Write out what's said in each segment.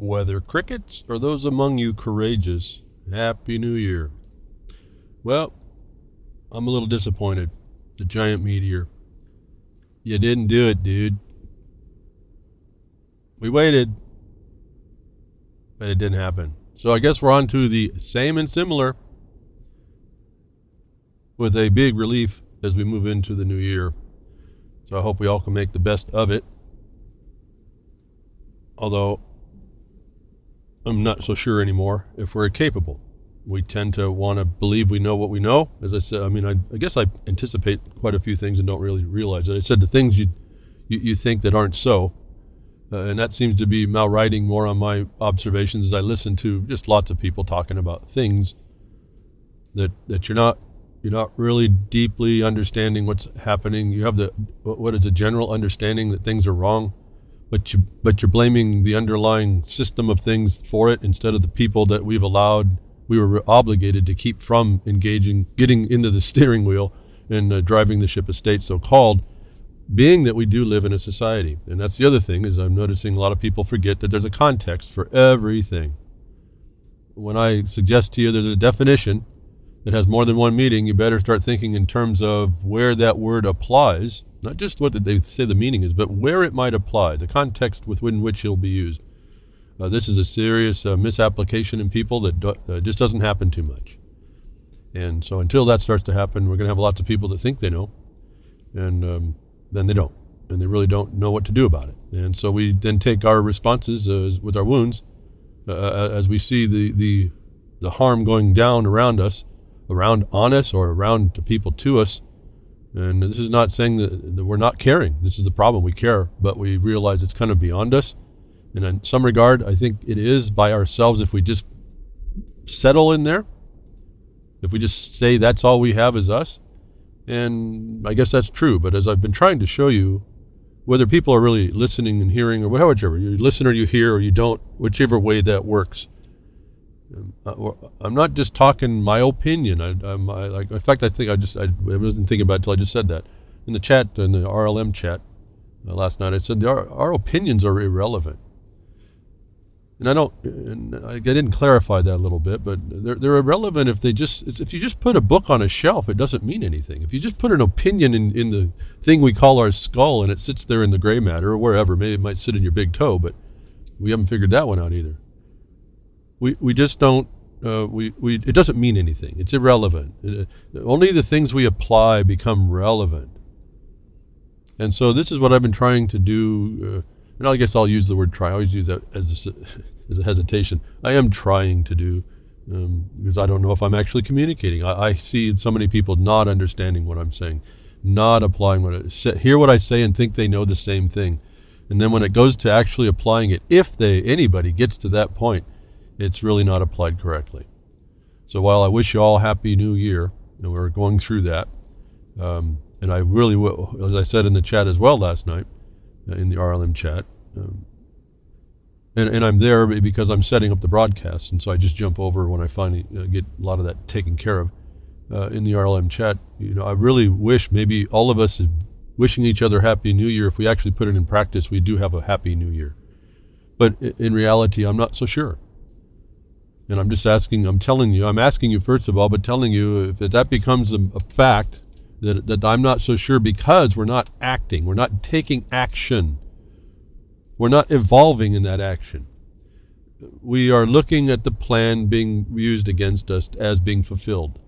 Whether crickets or those among you courageous, Happy New Year. Well, I'm a little disappointed. The giant meteor. You didn't do it, dude. We waited, but it didn't happen. So I guess we're on to the same and similar, with a big relief as we move into the new year. So I hope we all can make the best of it. Although I'm not so sure anymore if we're capable. We tend to want to believe we know what we know. As I said, I guess I anticipate quite a few things and don't really realize it. I said the things you think that aren't so. And that seems to be riding more on my observations as I listen to just lots of people talking about things that you're not really deeply understanding what's happening. You have what is a general understanding that things are wrong, but you're blaming the underlying system of things for it instead of the people that we were obligated to keep from getting into the steering wheel and driving the ship of state, so-called, being that we do live in a society. And that's the other thing, is I'm noticing a lot of people forget that there's a context for everything. When I suggest to you there's a definition that has more than one meaning, you better start thinking in terms of where that word applies, not just what they say the meaning is, but where it might apply, the context within which it'll be used. This is a serious misapplication in people that just doesn't happen too much. And so until that starts to happen, we're going to have lots of people that think they know, and then they don't, and they really don't know what to do about it. And so we then take our responses with our wounds as we see the harm going down around us, around on us, or around to people to us. And this is not saying that we're not caring. This is the problem. We care, but we realize it's kind of beyond us. And in some regard, I think it is by ourselves if we just settle in there, if we just say that's all we have is us. And I guess that's true, but as I've been trying to show you, whether people are really listening and hearing, or whichever, you listen or you hear or you don't, whichever way that works, I'm not just talking my opinion. In fact, I think I wasn't thinking about it until I just said that. In the chat, in the RLM chat last night, I said our opinions are irrelevant. And I didn't clarify that a little bit, but they're irrelevant if you just put a book on a shelf, it doesn't mean anything. If you just put an opinion in the thing we call our skull and it sits there in the gray matter or wherever, maybe it might sit in your big toe, but we haven't figured that one out either. We just don't, it doesn't mean anything. It's irrelevant. Only the things we apply become relevant. And so this is what I've been trying to do, and I guess I'll use the word try. I always use that as a hesitation. I am trying to do, because I don't know if I'm actually communicating. I see so many people not understanding what I'm saying, not applying what I say, hear what I say and think they know the same thing. And then when it goes to actually applying it, if anybody gets to that point, it's really not applied correctly. So while I wish you all a Happy New Year, and we're going through that, and I really will, as I said in the chat as well last night, in the RLM chat, and I'm there because I'm setting up the broadcast, and so I just jump over when I finally get a lot of that taken care of in the RLM chat. I really wish maybe all of us is wishing each other Happy New Year. If we actually put it in practice, we do have a Happy New Year. But in reality, I'm not so sure. And I'm asking you first of all, but telling you if that becomes a fact, that I'm not so sure, because we're not acting, we're not taking action, we're not evolving in that action. We are looking at the plan being used against us as being fulfilled.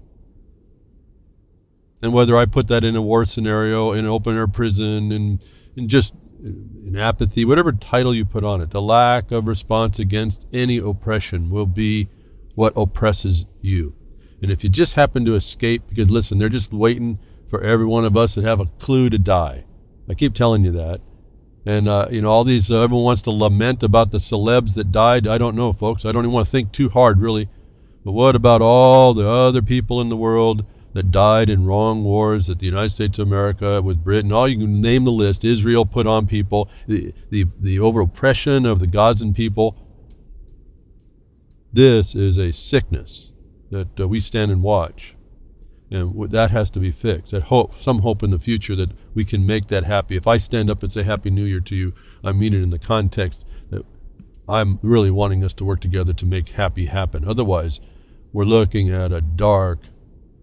And whether I put that in a war scenario, in an open air prison, in just in apathy, whatever title you put on it, the lack of response against any oppression will be what oppresses you. And if you just happen to escape, because listen, they're just waiting for every one of us that have a clue to die. I keep telling you that. And all these, everyone wants to lament about the celebs that died. I don't know, folks. I don't even want to think too hard, really. But what about all the other people in the world that died in wrong wars that the United States of America, with Britain, all you can name the list, Israel put on people, the over oppression of the Gazan people. This is a sickness that we stand and watch. And that has to be fixed. Some hope in the future that we can make that happy. If I stand up and say Happy New Year to you, I mean it in the context that I'm really wanting us to work together to make happy happen. Otherwise, we're looking at a dark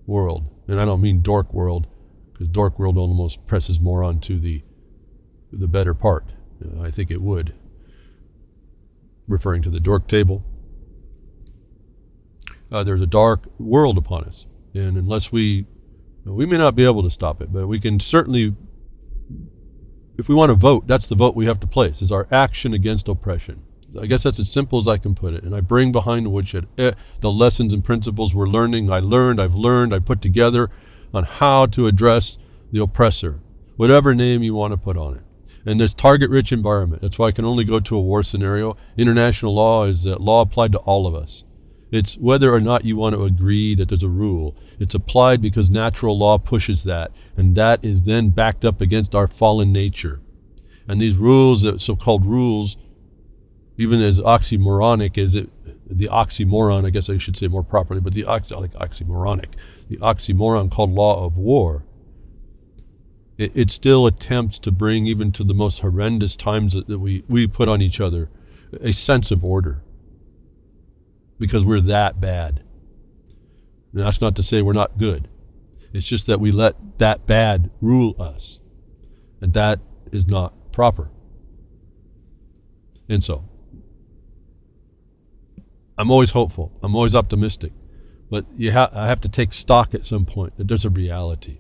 world. And I don't mean dork world, because dork world almost presses more onto the better part. I think it would. Referring to the dork table. There's a dark world upon us. And unless we may not be able to stop it, but we can certainly, if we want to vote, that's the vote we have to place, is our action against oppression. I guess that's as simple as I can put it. And I bring behind the Woodshed the lessons and principles we're learning. I put together on how to address the oppressor, whatever name you want to put on it. And there's target-rich environment. That's why I can only go to a war scenario. International law is law applied to all of us. It's whether or not you want to agree that there's a rule. It's applied because natural law pushes that, and that is then backed up against our fallen nature. And these rules, so-called rules, even as oxymoronic as the oxymoron, I guess I should say more properly, but oxymoronic, the oxymoron called law of war, it still attempts to bring, even to the most horrendous times that we put on each other, a sense of order. Because we're that bad. And that's not to say we're not good. It's just that we let that bad rule us. And that is not proper. And so, I'm always hopeful. I'm always optimistic. But I have to take stock at some point that there's a reality.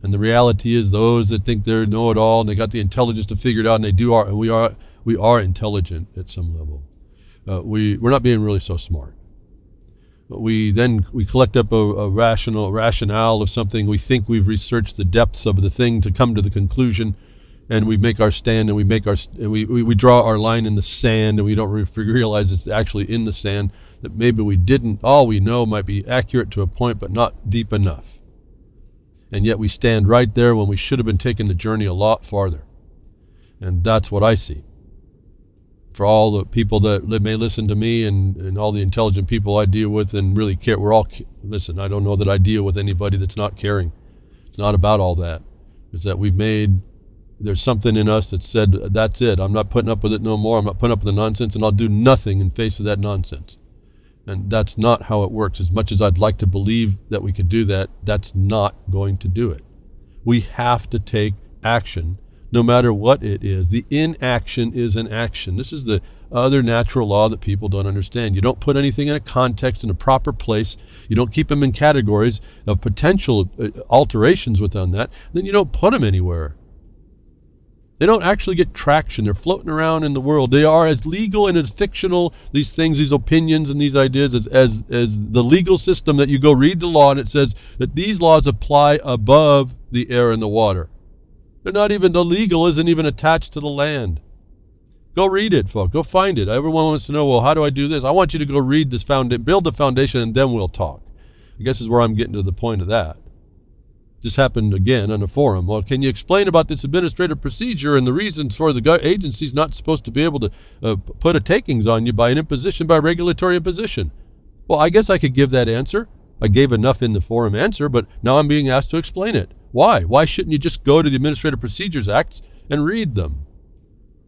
And the reality is those that think they know it all and they got the intelligence to figure it out, and we are intelligent at some level. We're not being really so smart. But we collect up a rationale of something. We think we've researched the depths of the thing to come to the conclusion, and we make our stand, and we draw our line in the sand, and we don't realize it's actually in the sand, that maybe we didn't. All we know might be accurate to a point, but not deep enough. And yet we stand right there when we should have been taking the journey a lot farther. And that's what I see. For all the people that may listen to me and all the intelligent people I deal with and really care, listen, I don't know that I deal with anybody that's not caring. It's not about all that. It's that there's something in us that said, that's it. I'm not putting up with it no more. I'm not putting up with the nonsense, and I'll do nothing in face of that nonsense. And that's not how it works. As much as I'd like to believe that we could do that, that's not going to do it. We have to take action, no matter what it is. The inaction is an action. This is the other natural law that people don't understand. You don't put anything in a context, in a proper place. You don't keep them in categories of potential alterations within that. Then you don't put them anywhere. They don't actually get traction. They're floating around in the world. They are as legal and as fictional, these things, these opinions and these ideas, as the legal system that you go read the law and it says that these laws apply above the air and the water. They're not even, the legal isn't even attached to the land. Go read it, folks. Go find it. Everyone wants to know, well, how do I do this? I want you to go read this build the foundation, and then we'll talk. I guess is where I'm getting to the point of that. This happened again on a forum. Well, can you explain about this administrative procedure and the reasons for the agency's not supposed to be able to put a takings on you by an imposition, by regulatory imposition? Well, I guess I could give that answer. I gave enough in the forum answer, but now I'm being asked to explain it. Why? Why shouldn't you just go to the Administrative Procedures Acts and read them?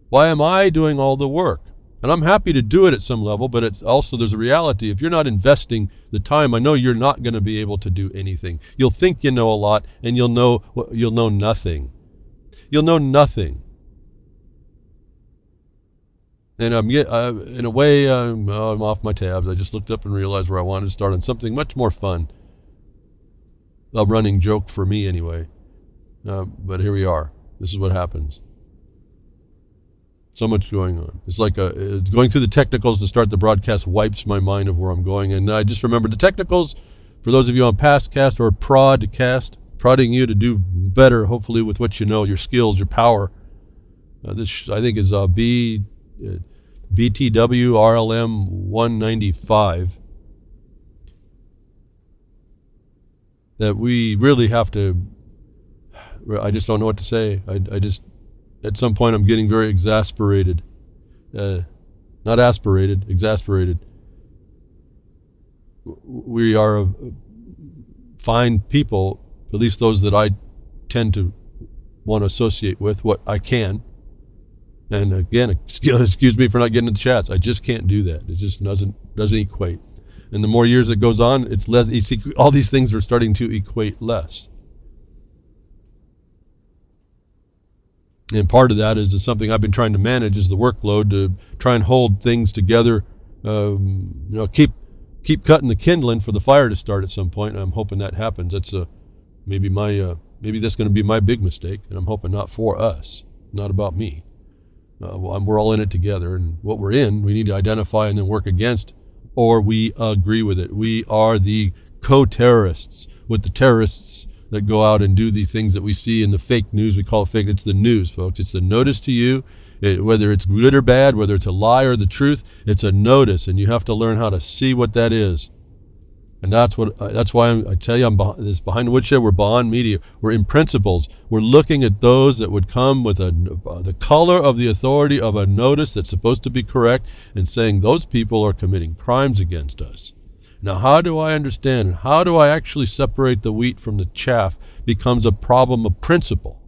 Why am I doing all the work? And I'm happy to do it at some level, but it's also, there's a reality. If you're not investing the time, I know you're not going to be able to do anything. You'll think you know a lot, and you'll know nothing. You'll know nothing. And in a way, I'm off my tabs. I just looked up and realized where I wanted to start on something much more fun. A running joke for me anyway. But here we are. This is what happens. So much going on. It's like going through the technicals to start the broadcast wipes my mind of where I'm going. And I just remembered the technicals, for those of you on Pastcast or Prodcast, prodding you to do better, hopefully, with what you know, your skills, your power. This, I think, is BTWRLM195. That we really have to, I just don't know what to say. I just, at some point I'm getting very exasperated. Not aspirated, exasperated. We are fine people, at least those that I tend to want to associate with, what I can. And again, excuse me for not getting into the chats. I just can't do that. It just doesn't equate. And the more years it goes on, it's less. You see, all these things are starting to equate less. And part of that is something I've been trying to manage, is the workload, to try and hold things together. Keep cutting the kindling for the fire to start at some point. And I'm hoping that happens. That's maybe that's going to be my big mistake, and I'm hoping not for us, not about me. We're all in it together, and what we're in, we need to identify and then work against, or we agree with it. We are the co-terrorists with the terrorists that go out and do the things that we see in the fake news. We call it fake. It's the news, folks. It's the notice to you. Whether it's good or bad, whether it's a lie or the truth, it's a notice, and you have to learn how to see what that is. And that's why I tell you, I'm behind the Woodshed. We're beyond media. We're in principles. We're looking at those that would come with the color of the authority of a notice that's supposed to be correct, and saying those people are committing crimes against us. Now, how do I understand? How do I actually separate the wheat from the chaff? Becomes a problem of principle,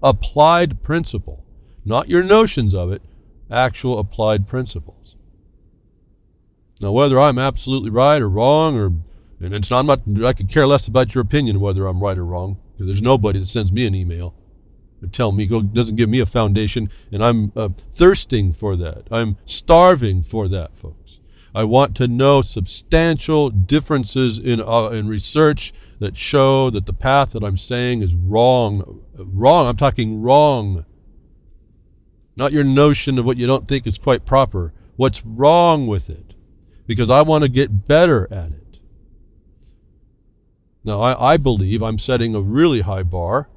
applied principle, not your notions of it, actual applied principles. Now, whether I'm absolutely right or wrong, I could care less about your opinion whether I'm right or wrong, because there's nobody that sends me an email and doesn't give me a foundation, and I'm thirsting for that. I'm starving for that, folks. I want to know substantial differences in research that show that the path that I'm saying is wrong. Wrong, I'm talking wrong. Not your notion of what you don't think is quite proper. What's wrong with it? Because I want to get better at it. Now, I believe I'm setting a really high bar.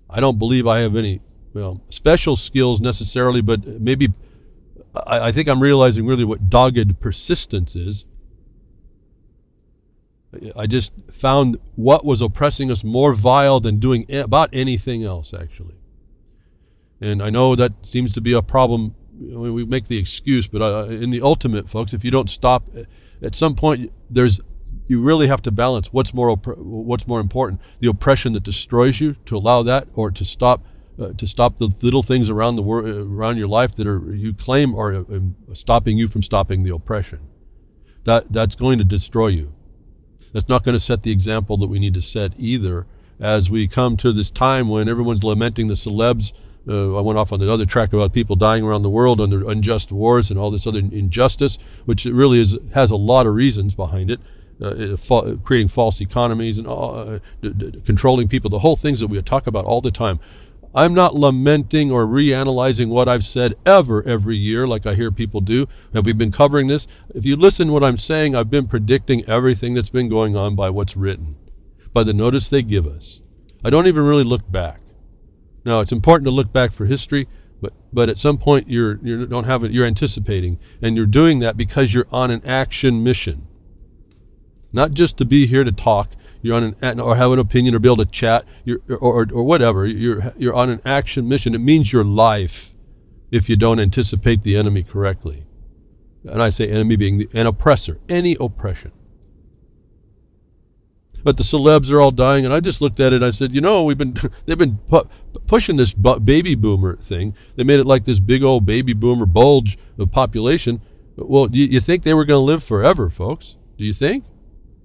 I don't believe I have any special skills necessarily, but maybe I think I'm realizing really what dogged persistence is. I just found what was oppressing us more vile than doing about anything else, actually. And I know that seems to be a problem. We make the excuse, but in the ultimate, folks, if you don't stop, at some point you really have to balance what's more important: the oppression that destroys you, to allow that, or to stop the little things around around your life that you claim are stopping you from stopping the oppression. That's going to destroy you. That's not going to set the example that we need to set either, as we come to this time when everyone's lamenting the celebs. I went off on the other track about people dying around the world under unjust wars and all this other injustice, which it really has a lot of reasons behind it. Creating false economies and controlling people, the whole things that we talk about all the time. I'm not lamenting or reanalyzing what I've said every year like I hear people do. Have we been covering this? If you listen to what I'm saying, I've been predicting everything that's been going on by what's written, by the notice they give us. I don't even really look back. Now, it's important to look back for history, but at some point you're anticipating, and you're doing that because you're on an action mission. Not just to be here to talk. You're on or have an opinion or be able to chat, or whatever. You're on an action mission. It means your life if you don't anticipate the enemy correctly. And I say enemy being an oppressor, any oppression. But the celebs are all dying, and I just looked at it and I said, they've been pushing this baby boomer thing. They made it like this big old baby boomer bulge of population. Well, you think they were going to live forever, folks? Do you think?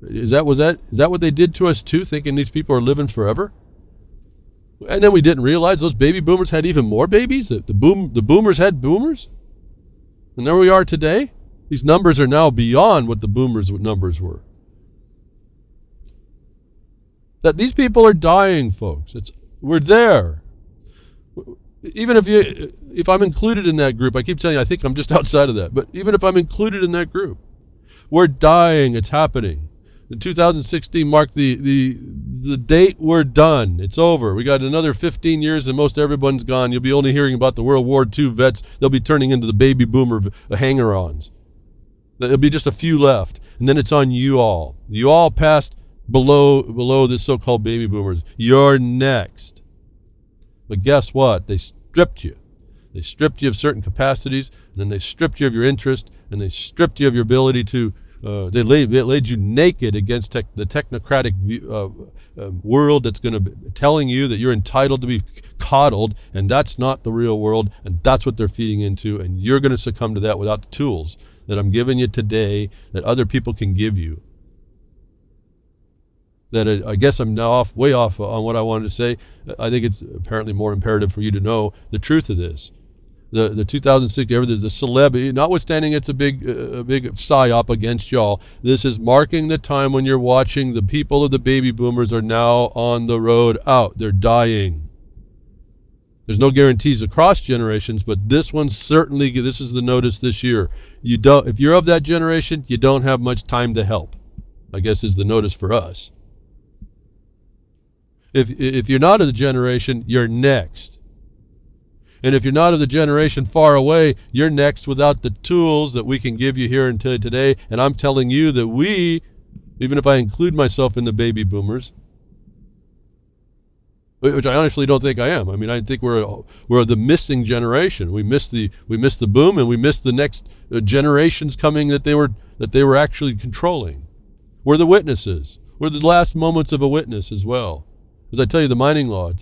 Is that what they did to us too, thinking these people are living forever? And then we didn't realize those baby boomers had even more babies. The boomers had boomers, and there we are today. These numbers are now beyond what the boomers' numbers were. That these people are dying, folks. We're there. Even if I'm included in that group, I keep telling you I think I'm just outside of that. But even if I'm included in that group, we're dying. It's happening. In 2016 marked the date we're done. It's over. We got another 15 years and most everyone's gone. You'll be only hearing about the World War II vets. They'll be turning into the baby boomer hanger-ons. There'll be just a few left. And then it's on you all. You all passed below the so-called baby boomers. You're next. But guess what? They stripped you. They stripped you of certain capacities, and then they stripped you of your interest, and they stripped you of your ability to they laid you naked against the technocratic world that's going to be telling you that you're entitled to be coddled, and that's not the real world, and that's what they're feeding into, and you're going to succumb to that without the tools that I'm giving you today that other people can give you. That I guess I'm now way off on what I wanted to say. I think it's apparently more imperative for you to know the truth of this. The 2006, the celeb, notwithstanding it's a big psyop against y'all, this is marking the time when you're watching the people of the baby boomers are now on the road out. They're dying. There's no guarantees across generations, but this one certainly, this is the notice this year. If you're of that generation, you don't have much time to help, I guess is the notice for us. If you're not of the generation, you're next. And if you're not of the generation far away, you're next without the tools that we can give you here until today. And I'm telling you that we, even if I include myself in the baby boomers, which I honestly don't think I am. I mean, I think we're the missing generation. We missed the boom, and we missed the next generations coming that they were actually controlling. We're the witnesses. We're the last moments of a witness as well. As I tell you, the mining law, it's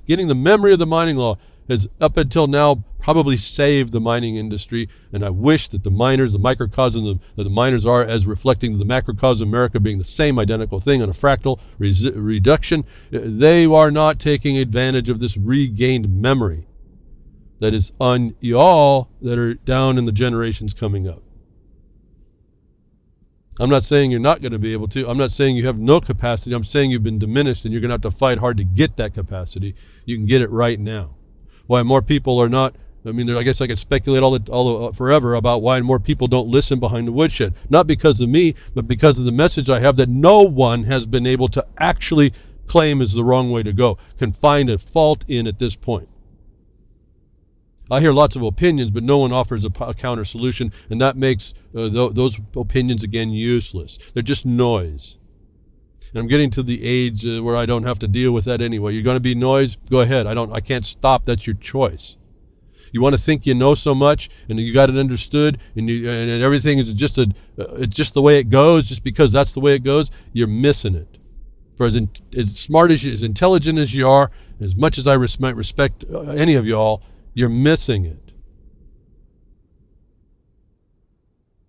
getting the memory of the mining law has up until now probably saved the mining industry, and I wish that the miners, the microcosm that the miners are as reflecting the macrocosm of America being the same identical thing on a fractal reduction, they are not taking advantage of this regained memory that is on y'all that are down in the generations coming up. I'm not saying you're not going to be able to. I'm not saying you have no capacity. I'm saying you've been diminished and you're going to have to fight hard to get that capacity. You can get it right now. Why more people are not, I mean, I guess I could speculate forever about why more people don't listen behind the woodshed. Not because of me, but because of the message I have that no one has been able to actually claim is the wrong way to go, can find a fault in at this point. I hear lots of opinions, but no one offers a counter solution, and that makes those opinions, again, useless. They're just noise. And I'm getting to the age where I don't have to deal with that anyway. You're going to be noise? Go ahead. I can't stop. That's your choice. You want to think you know so much, and you got it understood, and everything is just it's just the way it goes, just because that's the way it goes, you're missing it. For as smart as as intelligent as you are, as much as I respect any of y'all, you're missing it.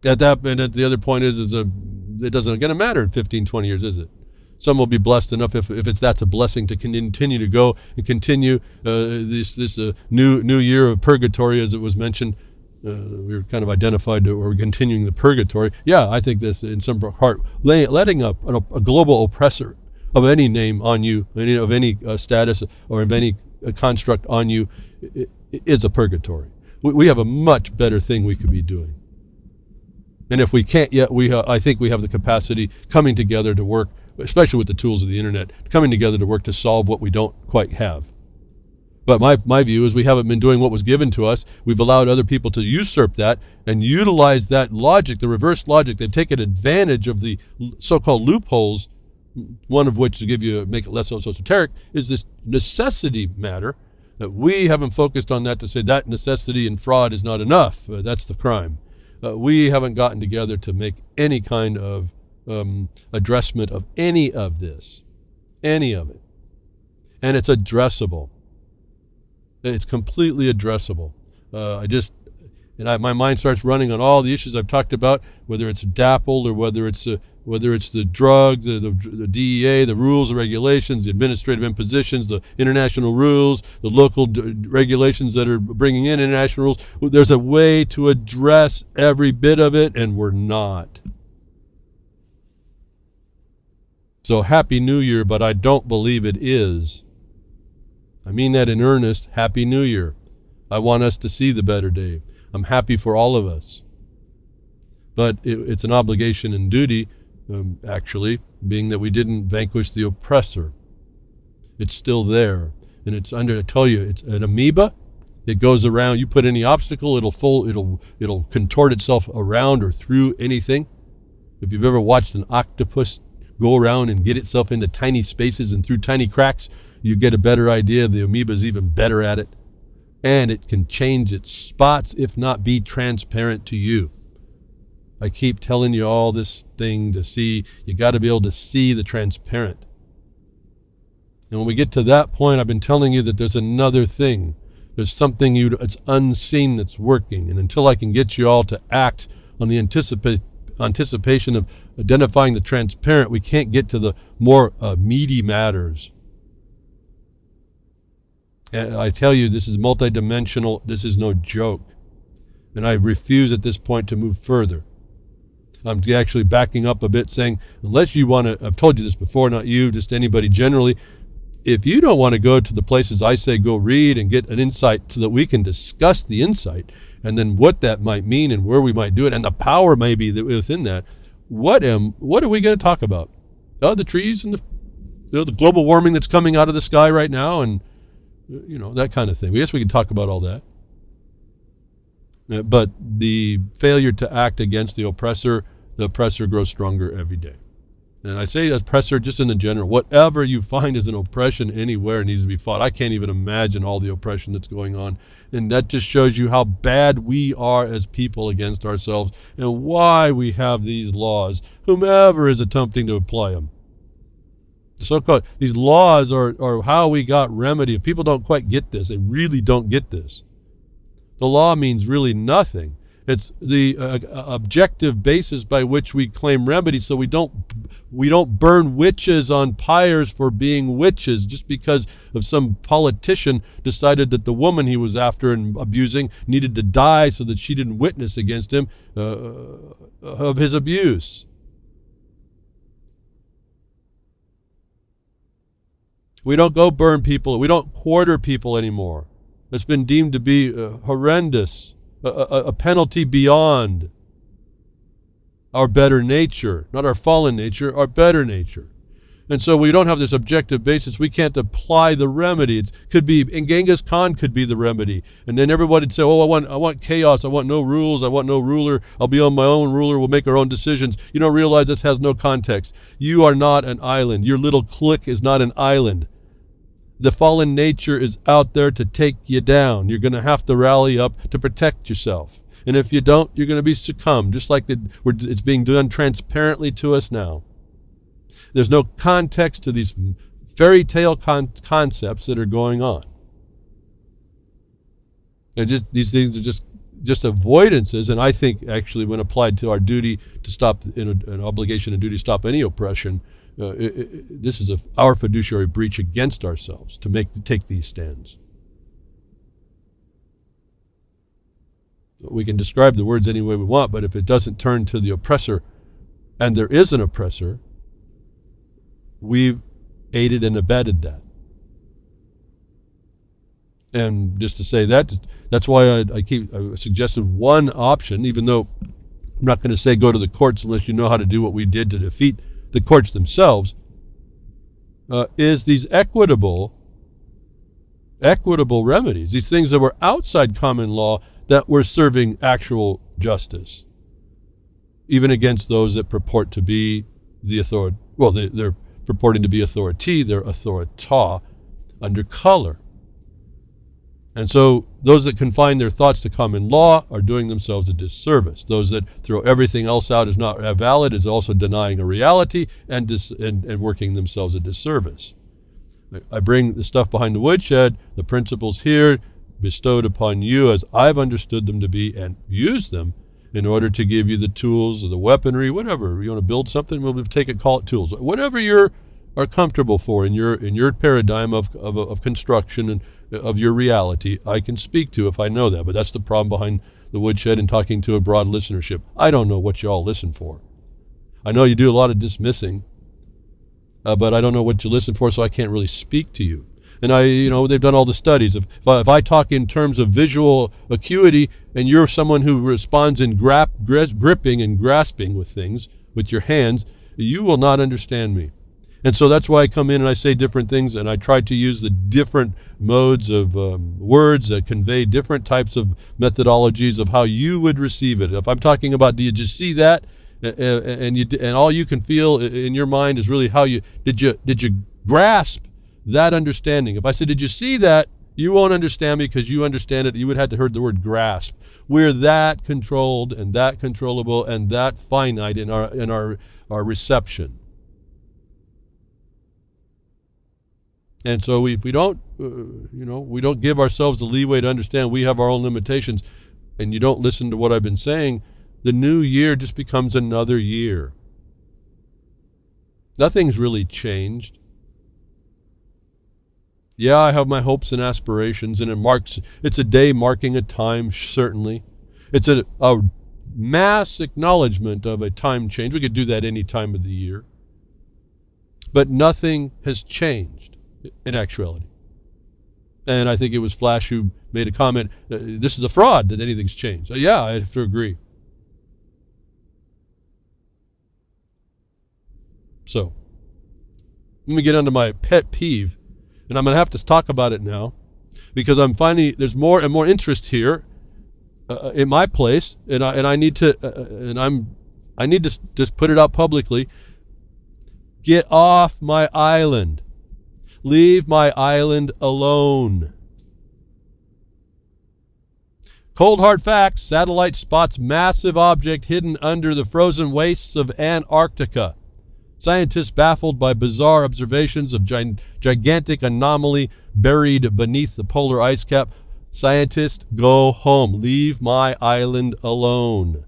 And the other point is it doesn't going to matter in 15, 20 years, is it? Some will be blessed enough if that's a blessing to continue to go and continue this new year of purgatory, as it was mentioned. We were kind of identified to, or we're continuing the purgatory. Yeah, I think this in some part, letting a global oppressor of any name on you, of any status or of any construct on you, is a purgatory. We have a much better thing we could be doing. And if we can't yet, I think we have the capacity coming together to work, especially with the tools of the internet, coming together to work to solve what we don't quite have. But my view is we haven't been doing what was given to us. We've allowed other people to usurp that and utilize that logic, the reverse logic. They've taken advantage of the so-called loopholes, one of which, to make it less so esoteric, is this necessity matter, that we haven't focused on that to say that necessity and fraud is not enough. That's the crime. We haven't gotten together to make any kind of addressment of any of this, any of it. And it's addressable. It's completely addressable. My mind starts running on all the issues I've talked about, whether it's DAPL or whether it's the drug, the DEA, the rules, the regulations, the administrative impositions, the international rules, the local regulations that are bringing in international rules. There's a way to address every bit of it, and we're not. So Happy New Year, but I don't believe it is. I mean that in earnest. Happy New Year. I want us to see the better day. I'm happy for all of us. But it's an obligation and duty, actually, being that we didn't vanquish the oppressor. It's still there. And I tell you, it's an amoeba. It goes around. You put any obstacle, it'll contort itself around or through anything. If you've ever watched an octopus go around and get itself into tiny spaces and through tiny cracks, you get a better idea. The amoeba is even better at it. And it can change its spots, if not be transparent to you. I keep telling you all this thing to see. You got to be able to see the transparent. And when we get to that point, I've been telling you that there's another thing. There's something it's unseen that's working. And until I can get you all to act on the anticipation of identifying the transparent, we can't get to the more meaty matters. And I tell you, this is multidimensional. This is no joke. And I refuse at this point to move further. I'm actually backing up a bit, saying, unless you want to, I've told you this before, not you, just anybody generally, if you don't want to go to the places I say go read and get an insight so that we can discuss the insight and then what that might mean and where we might do it and the power maybe within that, what are we going to talk about? Oh, the trees and the global warming that's coming out of the sky right now and that kind of thing. Yes, we can talk about all that. But the failure to act against the oppressor grows stronger every day. And I say oppressor just in the general. Whatever you find as an oppression anywhere needs to be fought. I can't even imagine all the oppression that's going on. And that just shows you how bad we are as people against ourselves and why we have these laws, whomever is attempting to apply them. These laws are how we got remedy. If people don't quite get this, they really don't get this. The law means really nothing. It's the objective basis by which we claim remedy, so we don't burn witches on pyres for being witches just because of some politician decided that the woman he was after and abusing needed to die so that she didn't witness against him of his abuse. We don't go burn people. We don't quarter people anymore. It's been deemed to be horrendous. A penalty beyond our better nature, not our fallen nature, our better nature. And so we don't have this objective basis. We can't apply the remedy. It could be, and Genghis Khan could be the remedy. And then everybody would say, oh, I want chaos. I want no rules. I want no ruler. I'll be on my own ruler. We'll make our own decisions. You don't realize this has no context. You are not an island. Your little clique is not an island. The fallen nature is out there to take you down. You're going to have to rally up to protect yourself. And if you don't, you're going to be succumbed, just like it's being done transparently to us now. There's no context to these fairy tale concepts that are going on. These things are just avoidances, and I think actually when applied to our duty to stop, an obligation and duty to stop any oppression, this is our fiduciary breach against ourselves to take these stands. We can describe the words any way we want, but if it doesn't turn to the oppressor, and there is an oppressor, we've aided and abetted that. And just to say that's why I suggested one option, even though I'm not going to say go to the courts unless you know how to do what we did to defeat the courts themselves, is these equitable remedies, these things that were outside common law that were serving actual justice, even against those that purport to be the authority. Well, they're purporting to be authority, they're authorita under color. And so those that confine their thoughts to common law are doing themselves a disservice. Those that throw everything else out as not valid is also denying a reality and working themselves a disservice. I bring the stuff behind the woodshed, the principles here bestowed upon you as I've understood them to be, and use them in order to give you the tools or the weaponry, whatever. You want to build something, we'll take it, call it tools. Whatever you are comfortable for in your paradigm of construction and of your reality, I can speak to if I know that. But that's the problem behind the woodshed and talking to a broad listenership. I don't know what you all listen for. I know you do a lot of dismissing, but I don't know what you listen for, so I can't really speak to you. And they've done all the studies. If I talk in terms of visual acuity and you're someone who responds in gripping and grasping with things with your hands, you will not understand me. And so that's why I come in and I say different things, and I try to use the different modes of words that convey different types of methodologies of how you would receive it. If I'm talking about, do you just see that, and all you can feel in your mind is really how did you grasp that understanding. If I said, did you see that, You won't understand me because you understand it. You would have to heard the word grasp. We're that controlled and that controllable and that finite in our reception. And so if we don't, we don't give ourselves the leeway to understand we have our own limitations, and you don't listen to what I've been saying, the new year just becomes another year. Nothing's really changed. Yeah, I have my hopes and aspirations, and it's a day marking a time, certainly. It's a mass acknowledgement of a time change. We could do that any time of the year. But nothing has changed in actuality. And I think it was Flash who made a comment, this is a fraud that anything's changed. Yeah, I have to agree. So, let me get onto my pet peeve, and I'm going to have to talk about it now, because I'm finding there's more and more interest here in my place, and I need to just put it out publicly. Get off my island. Leave my island alone. Cold hard facts: satellite spots massive object hidden under the frozen wastes of Antarctica. Scientists baffled by bizarre observations of gigantic anomaly buried beneath the polar ice cap. Scientists, go home. Leave my island alone.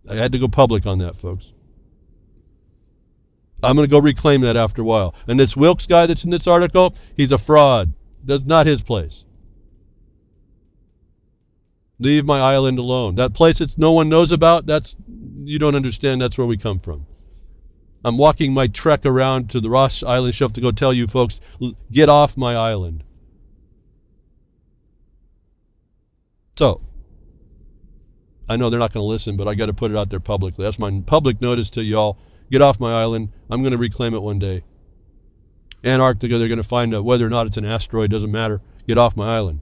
I had to go public on that, folks. I'm going to go reclaim that after a while. And this Wilkes guy that's in this article, he's a fraud. That's not his place. Leave my island alone. That place that no one knows about, you don't understand, that's where we come from. I'm walking my trek around to the Ross Island shelf to go tell you folks, get off my island. So, I know they're not going to listen, but I got to put it out there publicly. That's my public notice to y'all. Get off my island. I'm going to reclaim it one day. Antarctica, they're going to find whether or not it's an asteroid, doesn't matter. Get off my island.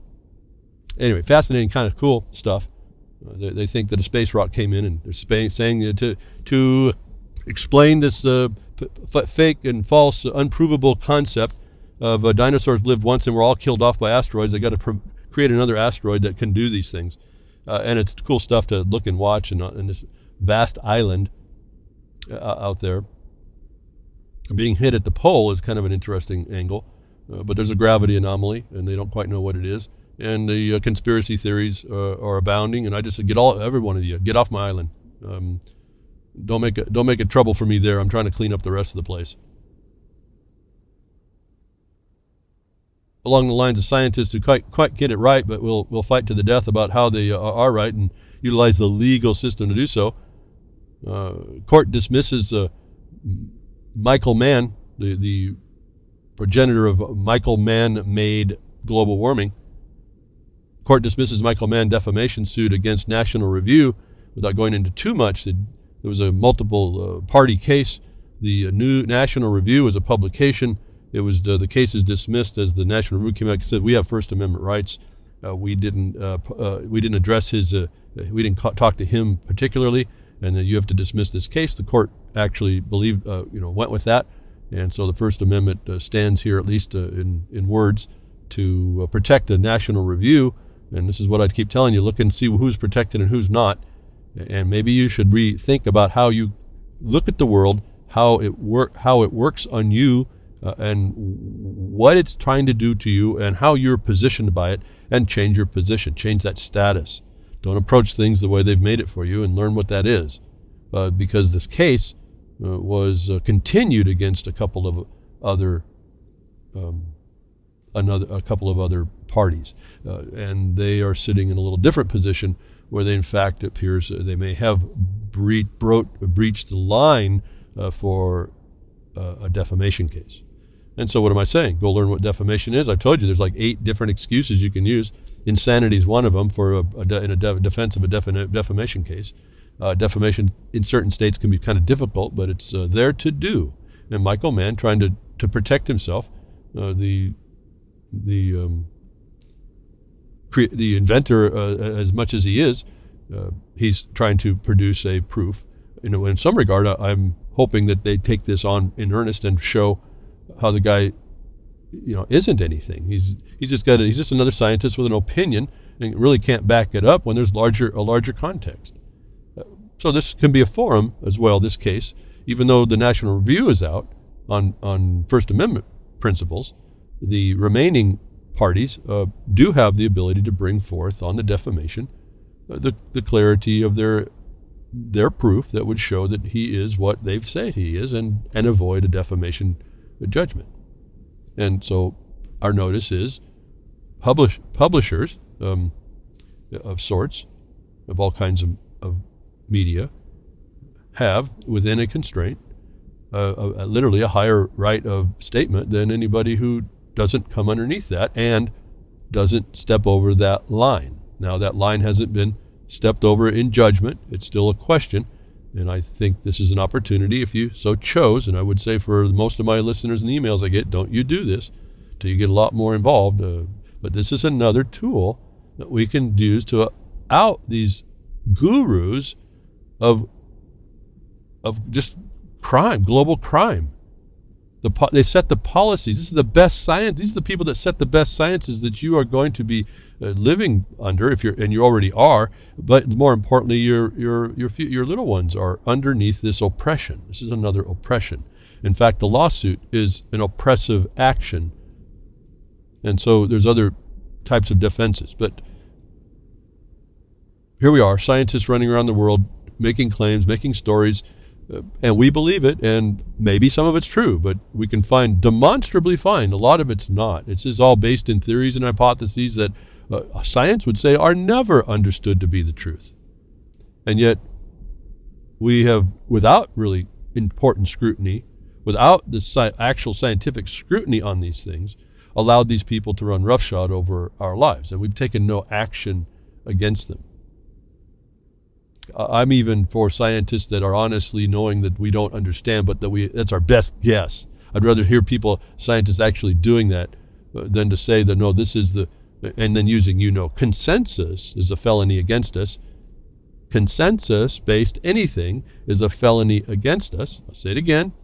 Anyway, fascinating, kind of cool stuff. They think that a space rock came in, and they're saying that to explain this fake and false, unprovable concept of dinosaurs lived once and were all killed off by asteroids. They got to create another asteroid that can do these things. And it's cool stuff to look and watch in this vast island out there. Being hit at the pole is kind of an interesting angle, but there's a gravity anomaly, and they don't quite know what it is. And the conspiracy theories are abounding, and I just said, every one of you, get off my island. Don't make it trouble for me there. I'm trying to clean up the rest of the place. Along the lines of scientists who quite get it right, but will fight to the death about how they are right and utilize the legal system to do so. Court dismisses Michael Mann, the progenitor of Michael Mann-made global warming. Court dismisses Michael Mann defamation suit against National Review. Without going into too much, there was a multiple party case. The new National Review was a publication. It was the case is dismissed as the National Review came out and said we have First Amendment rights. We didn't address his. We didn't talk to him particularly, and then you have to dismiss this case. The court actually believed, went with that, and so the First Amendment stands here at least in words to protect a National Review. And this is what I'd keep telling you: look and see who's protected and who's not, and maybe you should rethink about how you look at the world, how it works on you. And what it's trying to do to you and how you're positioned by it, and change your position, change that status. Don't approach things the way they've made it for you, and learn what that is. Because this case was continued against a couple of other parties. And they are sitting in a little different position where they, in fact, it appears they may have breached the line for a defamation case. And so what am I saying? Go learn what defamation is. I told you there's like 8 different excuses you can use. Insanity is one of them for in a defense of a defamation case. Defamation in certain states can be kind of difficult, but it's there to do. And Michael Mann, trying to protect himself, the inventor, as much as he is, he's trying to produce a proof. In some regard, I'm hoping that they take this on in earnest and show how the guy isn't anything. He's just another scientist with an opinion and really can't back it up when there's a larger context. So this can be a forum as well, this case, even though the National Review is out on First Amendment principles, the remaining parties do have the ability to bring forth on the defamation the clarity of their proof that would show that he is what they've said he is, and avoid a defamation judgment. And so our notice is publishers of sorts, of all kinds of media, have, within a constraint, literally a higher right of statement than anybody who doesn't come underneath that and doesn't step over that line. Now, that line hasn't been stepped over in judgment. It's still a question, and I think this is an opportunity, if you so chose, and I would say for most of my listeners and the emails I get, don't you do this till you get a lot more involved. But this is another tool that we can use to out these gurus of just crime, global crime. They set the policies. This is the best science. These are the people that set the best sciences that you are going to be living under, and you already are. But more importantly, your little ones are underneath this oppression. This is another oppression. In fact, the lawsuit is an oppressive action, and so there's other types of defenses. But here we are, scientists running around the world, making claims, making stories. And we believe it, and maybe some of it's true, but we can demonstrably find a lot of it's not. This is all based in theories and hypotheses that science would say are never understood to be the truth. And yet, we have, without really important scrutiny, without the actual scientific scrutiny on these things, allowed these people to run roughshod over our lives, and we've taken no action against them. I'm even for scientists that are honestly knowing that we don't understand, but that's our best guess. I'd rather hear scientists actually doing that than to say that, no, this is and then using, consensus is a felony against us. Consensus-based anything is a felony against us. I'll say it again.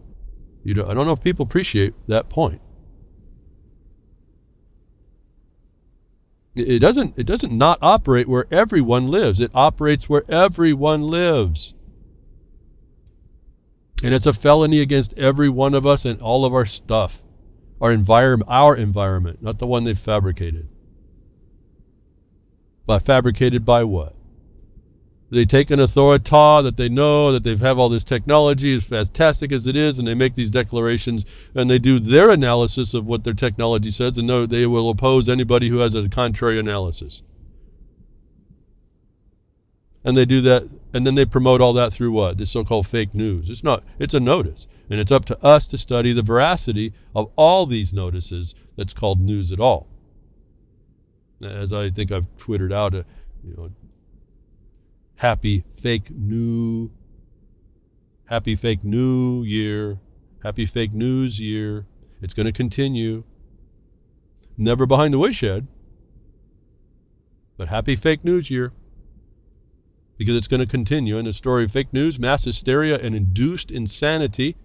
I don't know if people appreciate that point. It doesn't not operate where everyone lives. It operates where everyone lives. And it's a felony against every one of us and all of our stuff. Our environment, not the one they've fabricated. Fabricated by what? They take an authority that they know that they have all this technology, as fantastic as it is, and they make these declarations, and they do their analysis of what their technology says, and they will oppose anybody who has a contrary analysis. And they do that, and then they promote all that through what? This so-called fake news. It's a notice, and it's up to us to study the veracity of all these notices that's called news at all. As I think I've twittered out, Happy fake new year. Happy fake news year. It's going to continue. Never behind the woodshed, but happy fake news year. Because it's going to continue. And the story of fake news, mass hysteria, and induced insanity.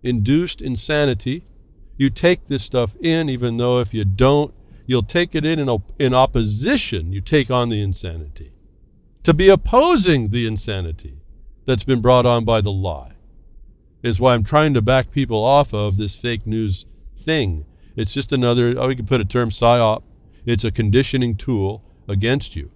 Induced insanity. You take this stuff in, even though if you don't, you'll take it in opposition. You take on the insanity. To be opposing the insanity that's been brought on by the lie is why I'm trying to back people off of this fake news thing. It's just another, we could put a term, psyop. It's a conditioning tool against you.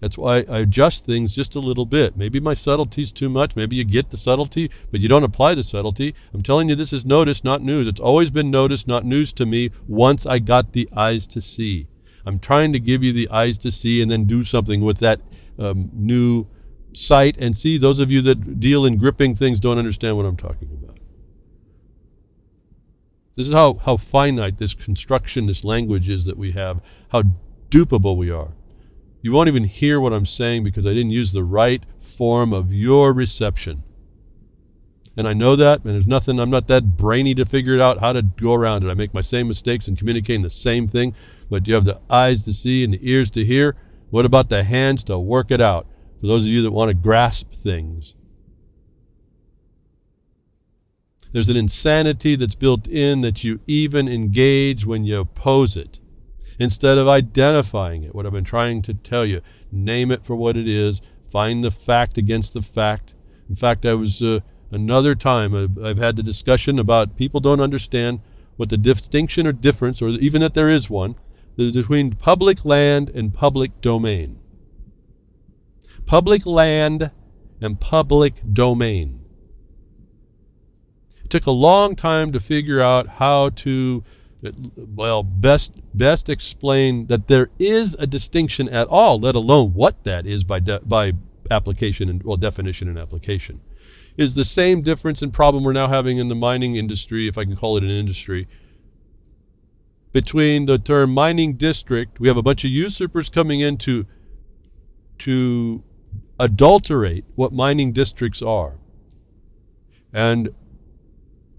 That's why I adjust things just a little bit. Maybe my subtlety's too much. Maybe you get the subtlety, but you don't apply the subtlety. I'm telling you, this is notice, not news. It's always been notice, not news to me, once I got the eyes to see. I'm trying to give you the eyes to see and then do something with that new sight. And see, those of you that deal in gripping things don't understand what I'm talking about. This is how finite this construction, this language is that we have, how dupable we are. You won't even hear what I'm saying because I didn't use the right form of your reception. And I know that, and there's nothing, I'm not that brainy to figure out how to go around it. I make my same mistakes in communicating the same thing, but you have the eyes to see and the ears to hear. What about the hands to work it out? For those of you that want to grasp things. There's an insanity that's built in that you even engage when you oppose it. Instead of identifying it, what I've been trying to tell you, name it for what it is, find the fact against the fact. In fact, I was another time, I've had the discussion about people don't understand what the distinction or difference, or even that there is one, between public land and public domain. Public land and public domain. It took a long time to figure out how to, well, best explain that there is a distinction at all, let alone what that is by application and, well, definition and application. Is the same difference and problem we're now having in the mining industry, if I can call it an industry, between the term mining district. We have a bunch of usurpers coming in to adulterate what mining districts are. And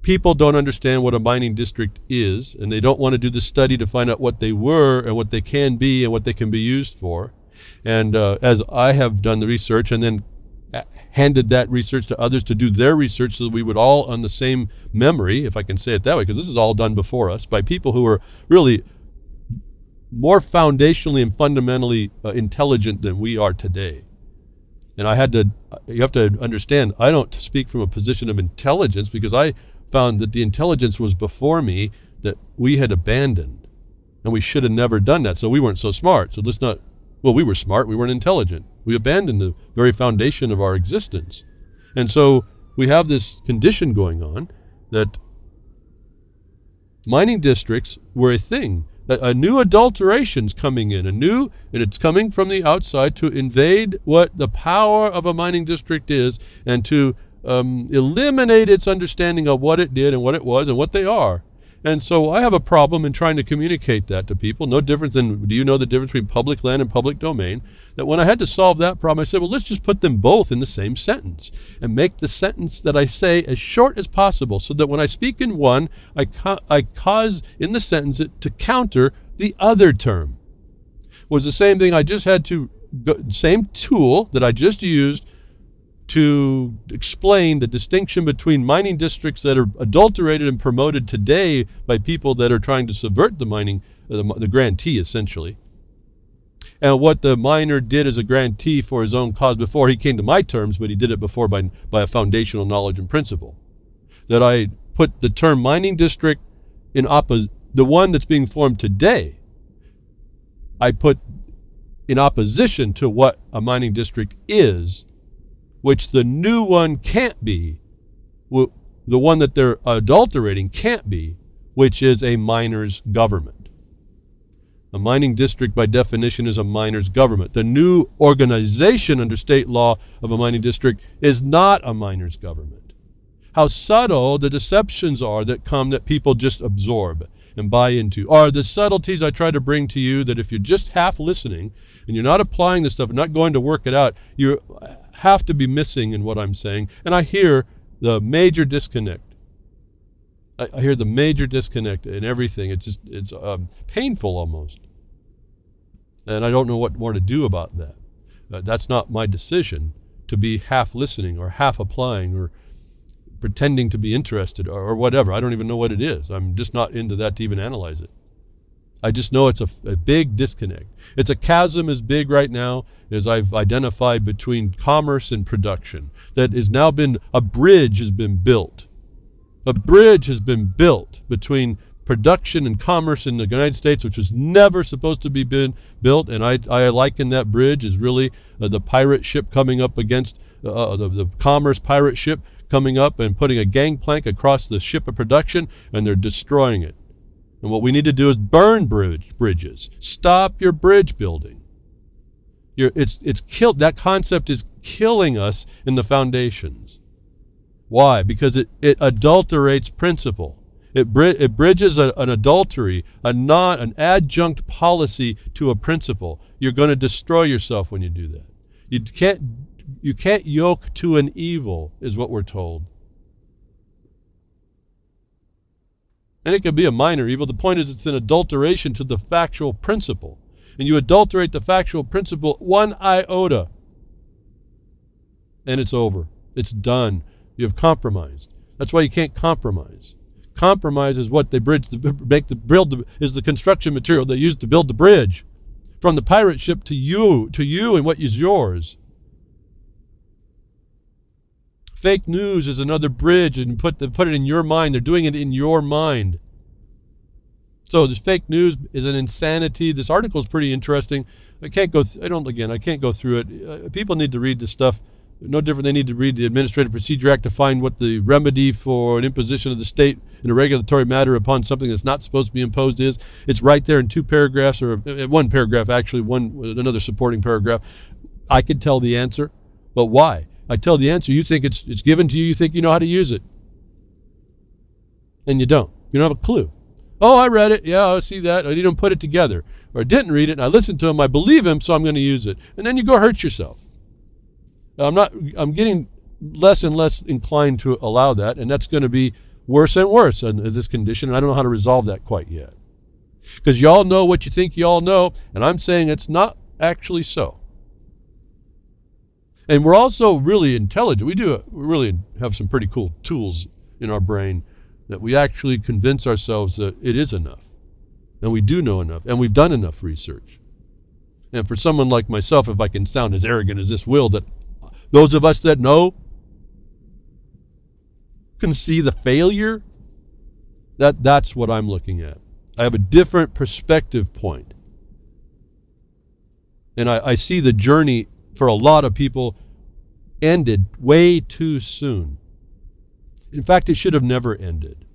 people don't understand what a mining district is, and they don't want to do the study to find out what they were and what they can be and what they can be used for. And as I have done the research and then handed that research to others to do their research so that we would all on the same memory, if I can say it that way, because this is all done before us by people who are really more foundationally and fundamentally intelligent than we are today. And you have to understand, I don't speak from a position of intelligence, because I found that the intelligence was before me that we had abandoned, and we should have never done that. So we weren't so smart. So let's not, well, we were smart, we weren't intelligent. We abandoned the very foundation of our existence. And so we have this condition going on that mining districts were a thing. A new adulteration's coming in, and it's coming from the outside to invade what the power of a mining district is, and to eliminate its understanding of what it did and what it was and what they are. And so I have a problem in trying to communicate that to people. No different than, do you know the difference between public land and public domain? That when I had to solve that problem, I said, well, let's just put them both in the same sentence and make the sentence that I say as short as possible, so that when I speak in one, I cause in the sentence it to counter the other term. It was the same thing. I just had to, same tool that I just used to explain the distinction between mining districts that are adulterated and promoted today by people that are trying to subvert the mining, the grantee essentially, and what the miner did as a grantee for his own cause before he came to my terms, but he did it before by a foundational knowledge and principle. That I put the term mining district in the one that's being formed today, I put in opposition to what a mining district is, which the new one can't be, the one that they're adulterating can't be, which is a miner's government. A mining district, by definition, is a miner's government. The new organization under state law of a mining district is not a miner's government. How subtle the deceptions are that come, that people just absorb and buy into, are the subtleties I try to bring to you, that if you're just half listening and you're not applying this stuff and not going to work it out, you have to be missing in what I'm saying. And I hear the major disconnect. I hear the major disconnect in everything. It's painful almost. And I don't know what more to do about that. That's not my decision, to be half listening or half applying or pretending to be interested or whatever. I don't even know what it is. I'm just not into that to even analyze it. I just know it's a big disconnect. It's a chasm as big right now as I've identified between commerce and production. That has now been, a bridge has been built. A bridge has been built between production and commerce in the United States, which was never supposed to be built. And I liken that bridge as really the pirate ship coming up against the commerce pirate ship coming up and putting a gangplank across the ship of production, and they're destroying it. And what we need to do is burn bridges. Stop your bridge building. It's killed. That concept is killing us in the foundations. Why? Because it adulterates principle. It bridges an adultery, an adjunct policy to a principle. You're going to destroy yourself when you do that. You can't yoke to an evil, is what we're told. And it could be a minor evil. The point is, it's an adulteration to the factual principle. And you adulterate the factual principle one iota, and it's over. It's done. You have compromised. That's why you can't compromise. Compromise is what they is the construction material they use to build the bridge from the pirate ship to you and what is yours. Fake news is another bridge, and put it in your mind. They're doing it in your mind. So this fake news is an insanity. This article is pretty interesting. I can't go through it. People need to read this stuff. No different. They need to read the Administrative Procedure Act to find what the remedy for an imposition of the state in a regulatory matter upon something that's not supposed to be imposed is. It's right there in 2 paragraphs, or one paragraph actually, another supporting paragraph. I could tell the answer, but why? I tell the answer. You think it's given to you. You think you know how to use it, and you don't. You don't have a clue. Oh, I read it. Yeah, I see that. I didn't put it together, or I didn't read it. And I listened to him. I believe him, so I'm going to use it. And then you go hurt yourself. I'm getting less and less inclined to allow that, and that's going to be worse and worse in this condition, and I don't know how to resolve that quite yet. Because you all know what you think you all know, and I'm saying it's not actually so. And we're also really intelligent. We really have some pretty cool tools in our brain that we actually convince ourselves that it is enough, and we do know enough, and we've done enough research. And for someone like myself, if I can sound as arrogant as this will, that those of us that know can see the failure, that's what I'm looking at. I have a different perspective point. And I see the journey for a lot of people ended way too soon. In fact, it should have never ended.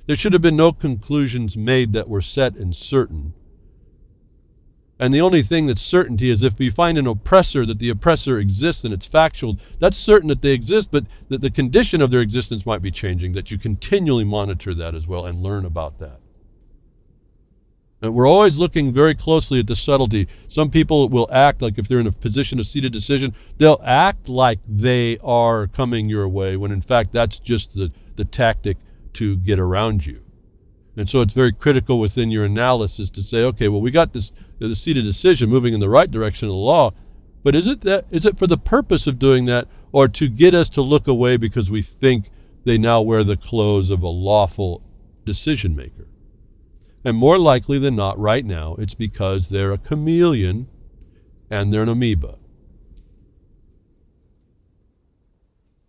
There should have been no conclusions made that were set and certain. And the only thing that's certainty is if we find an oppressor, that the oppressor exists and it's factual, that's certain that they exist, but that the condition of their existence might be changing, that you continually monitor that as well and learn about that. And we're always looking very closely at the subtlety. Some people will act like, if they're in a position of seated decision, they'll act like they are coming your way, when in fact that's just the tactic to get around you. And so it's very critical within your analysis to say, okay, well, we got the seated decision moving in the right direction of the law, but is it for the purpose of doing that, or to get us to look away because we think they now wear the clothes of a lawful decision maker? And more likely than not, right now, it's because they're a chameleon and they're an amoeba.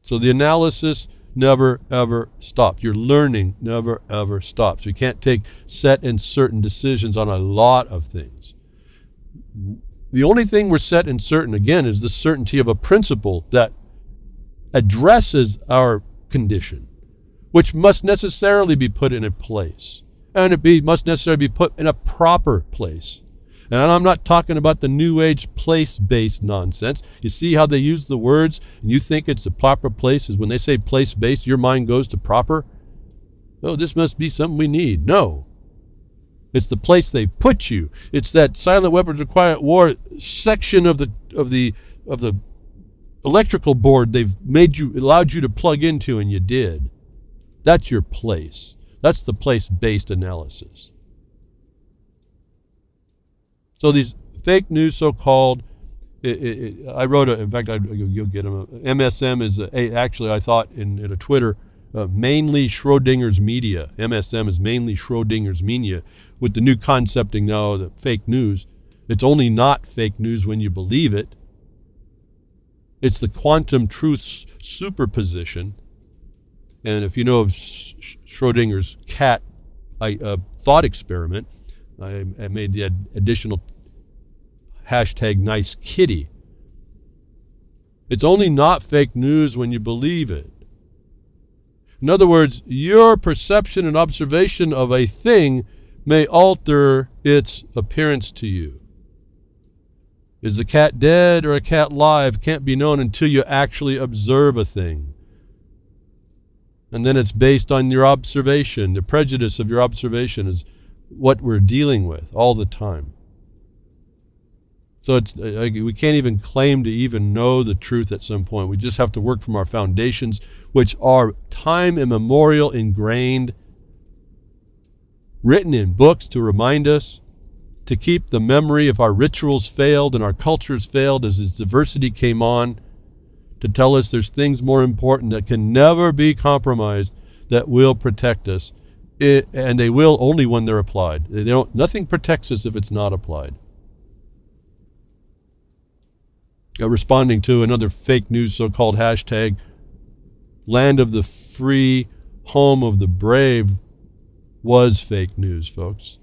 So the analysis never, ever stops. Your learning never, ever stops. You can't take set and certain decisions on a lot of things. The only thing we're set and certain, again, is the certainty of a principle that addresses our condition, which must necessarily be put in a place. And must necessarily be put in a proper place. And I'm not talking about the New Age place-based nonsense. You see how they use the words, and you think it's the proper place, is when they say place-based, your mind goes to proper. Oh, this must be something we need. No. It's the place they put you. It's that silent weapons of quiet war section of the electrical board they've allowed you to plug into, and you did. That's your place. That's the place-based analysis. So these fake news, so-called, I wrote in fact, you'll get them. MSM is actually, I thought in a Twitter, mainly Schrodinger's media. MSM is mainly Schrodinger's media, with the new concepting now of the fake news. It's only not fake news when you believe it. It's the quantum truth superposition. And if you know of Schrodinger's cat thought experiment, I made the additional hashtag nice kitty. It's only not fake news when you believe it. In other words, your perception and observation of a thing may alter its appearance to you. Is the cat dead or a cat live? Can't be known until you actually observe a thing. And then it's based on your observation. The prejudice of your observation is what we're dealing with all the time. So we can't even claim to even know the truth at some point. We just have to work from our foundations, which are time immemorial, ingrained, written in books to remind us, to keep the memory if our rituals failed and our cultures failed as its diversity came on, to tell us there's things more important that can never be compromised that will protect us, and they will only when they're applied. They don't. Nothing protects us if it's not applied. Responding to another fake news so-called hashtag, land of the free, home of the brave, was fake news, folks.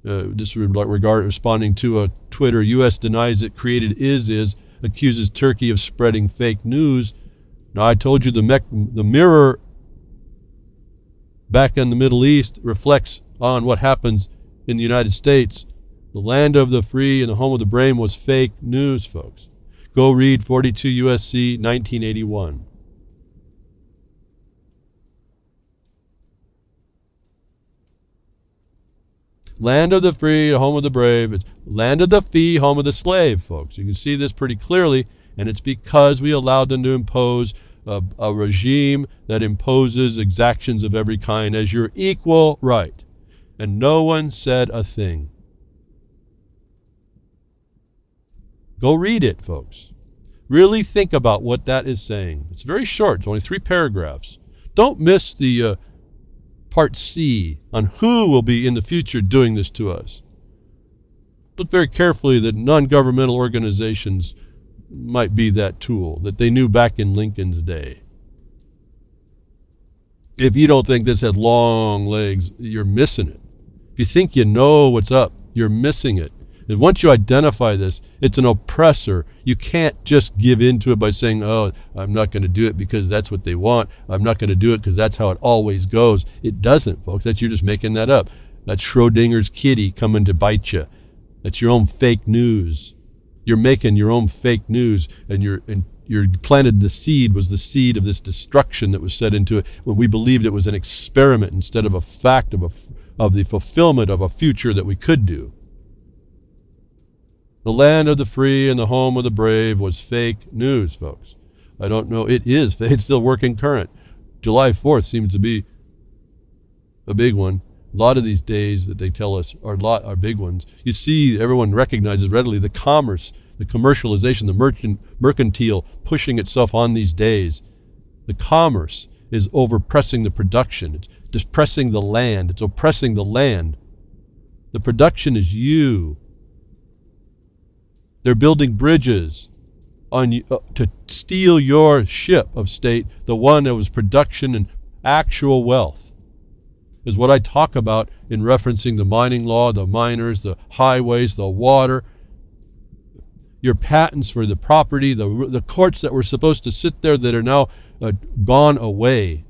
Responding to a Twitter, U.S. denies it created ISIS, accuses Turkey of spreading fake news. Now, I told you the mirror back in the Middle East reflects on what happens in the United States. The land of the free and the home of the brave was fake news, folks. Go read 42 U.S.C. 1981. Land of the free, home of the brave. It's land of the fee, home of the slave, folks. You can see this pretty clearly, and it's because we allowed them to impose a regime that imposes exactions of every kind as your equal right. And no one said a thing. Go read it, folks. Really think about what that is saying. It's very short. It's only 3 paragraphs. Don't miss the Part C on who will be in the future doing this to us. Look very carefully that non-governmental organizations might be that tool that they knew back in Lincoln's day. If you don't think this has long legs, you're missing it. If you think you know what's up, you're missing it. And once you identify this, it's an oppressor. You can't just give into it by saying, oh, I'm not going to do it because that's what they want. I'm not going to do it because that's how it always goes. It doesn't, folks. You're just making that up. That's Schrodinger's kitty coming to bite you. That's your own fake news. You're making your own fake news, and you planted the seed, was the seed of this destruction that was set into it when we believed it was an experiment instead of a fact of the fulfillment of a future that we could do. The land of the free and the home of the brave was fake news, folks. I don't know. It is. It's still working current. July 4th seems to be a big one. A lot of these days that they tell us are big ones. You see, everyone recognizes readily the commerce, the commercialization, the mercantile pushing itself on these days. The commerce is overpressing the production. It's depressing the land. It's oppressing the land. The production is you. They're building bridges to steal your ship of state, the one that was production and actual wealth. Is what I talk about in referencing the mining law, the miners, the highways, the water, your patents for the property, the courts that were supposed to sit there that are now gone away,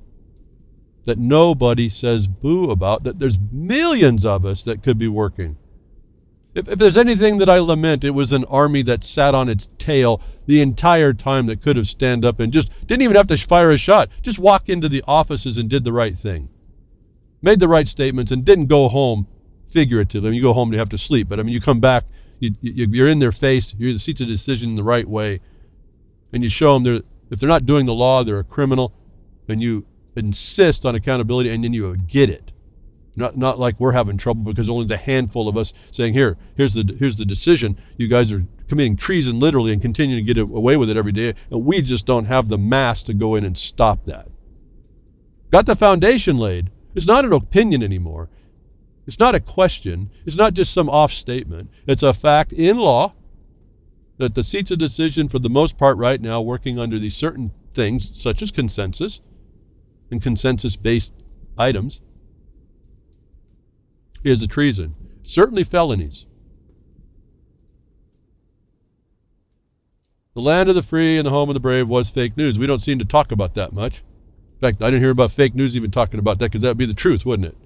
that nobody says boo about, that there's millions of us that could be working. If there's anything that I lament, it was an army that sat on its tail the entire time that could have stand up and just didn't even have to fire a shot, just walk into the offices and did the right thing. Made the right statements and didn't go home figuratively. I mean, you go home and you have to sleep, but I mean, you come back, you're in their face, you're in the seats of decision in the right way, and you show them if they're not doing the law, they're a criminal, and you insist on accountability, and then you get it. Not like we're having trouble because only the handful of us saying, here's the decision. You guys are committing treason literally and continuing to get away with it every day, and we just don't have the mass to go in and stop that. Got the foundation laid. It's not an opinion anymore. It's not a question. It's not just some off statement. It's a fact in law that the seats of decision, for the most part right now, working under these certain things, such as consensus and consensus-based items, is a treason. Certainly felonies. The land of the free and the home of the brave was fake news. We don't seem to talk about that much. In fact, I didn't hear about fake news even talking about that because that would be the truth, wouldn't it?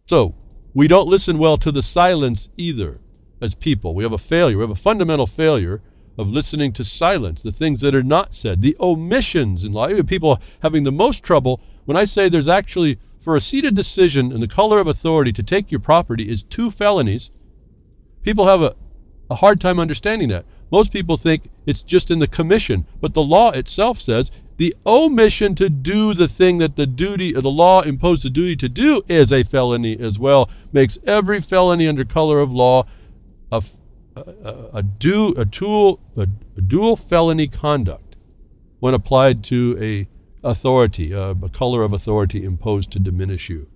So, we don't listen well to the silence either as people. We have a failure. We have a fundamental failure of listening to silence, the things that are not said, the omissions in life. People having the most trouble when I say there's actually, for a seated decision in the color of authority to take your property is 2 felonies. People have a hard time understanding that. Most people think it's just in the commission, but the law itself says the omission to do the thing that the law imposed the duty to do is a felony as well. Makes every felony under color of law a dual felony conduct. when applied to a authority, a color of authority imposed to diminish you.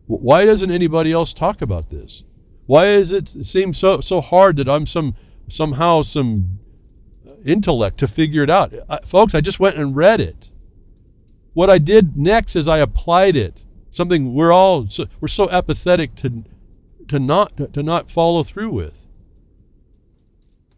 Why doesn't anybody else talk about this? Why does it seem so hard that I'm somehow some intellect to figure it out? Folks, I just went and read it. What I did next is I applied it. Something we're so apathetic to not follow through with.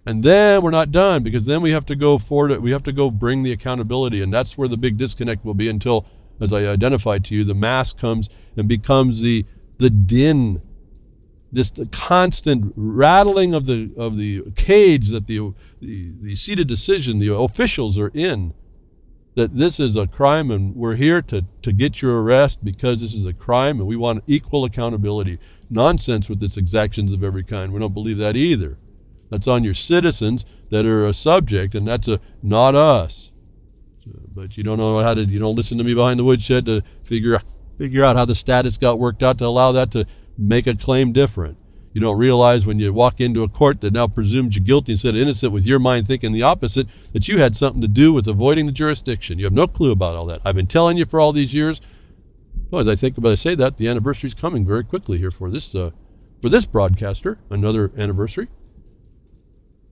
And then we're not done, because then we have to go forward. We have to go bring the accountability, and that's where the big disconnect will be until, as I identified to you, the mass comes and becomes the din, this constant rattling of the cage that the seated decision, the officials are in, that this is a crime and we're here to get your arrest because this is a crime and we want equal accountability. Nonsense with this exactions of every kind. We don't believe that either. That's on your citizens that are a subject, and that's not us. But you don't know you don't listen to me behind the woodshed to figure out how the status got worked out to allow that to make a claim different. You don't realize when you walk into a court that now presumes you guilty instead of innocent, with your mind thinking the opposite, that you had something to do with avoiding the jurisdiction. You have no clue about all that. I've been telling you for all these years. Well, as I say that, the anniversary's coming very quickly here for this broadcaster, another anniversary.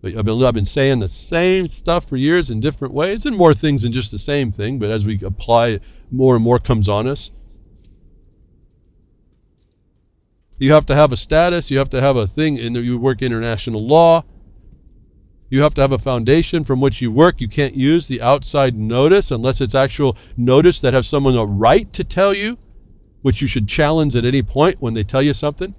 But I've been saying the same stuff for years in different ways, and more things than just the same thing, but as we apply it, more and more comes on us. You have to have a status, you have to have a thing, and you work international law. You have to have a foundation from which you work. You can't use the outside notice unless it's actual notice that has someone a right to tell you, which you should challenge at any point when they tell you something.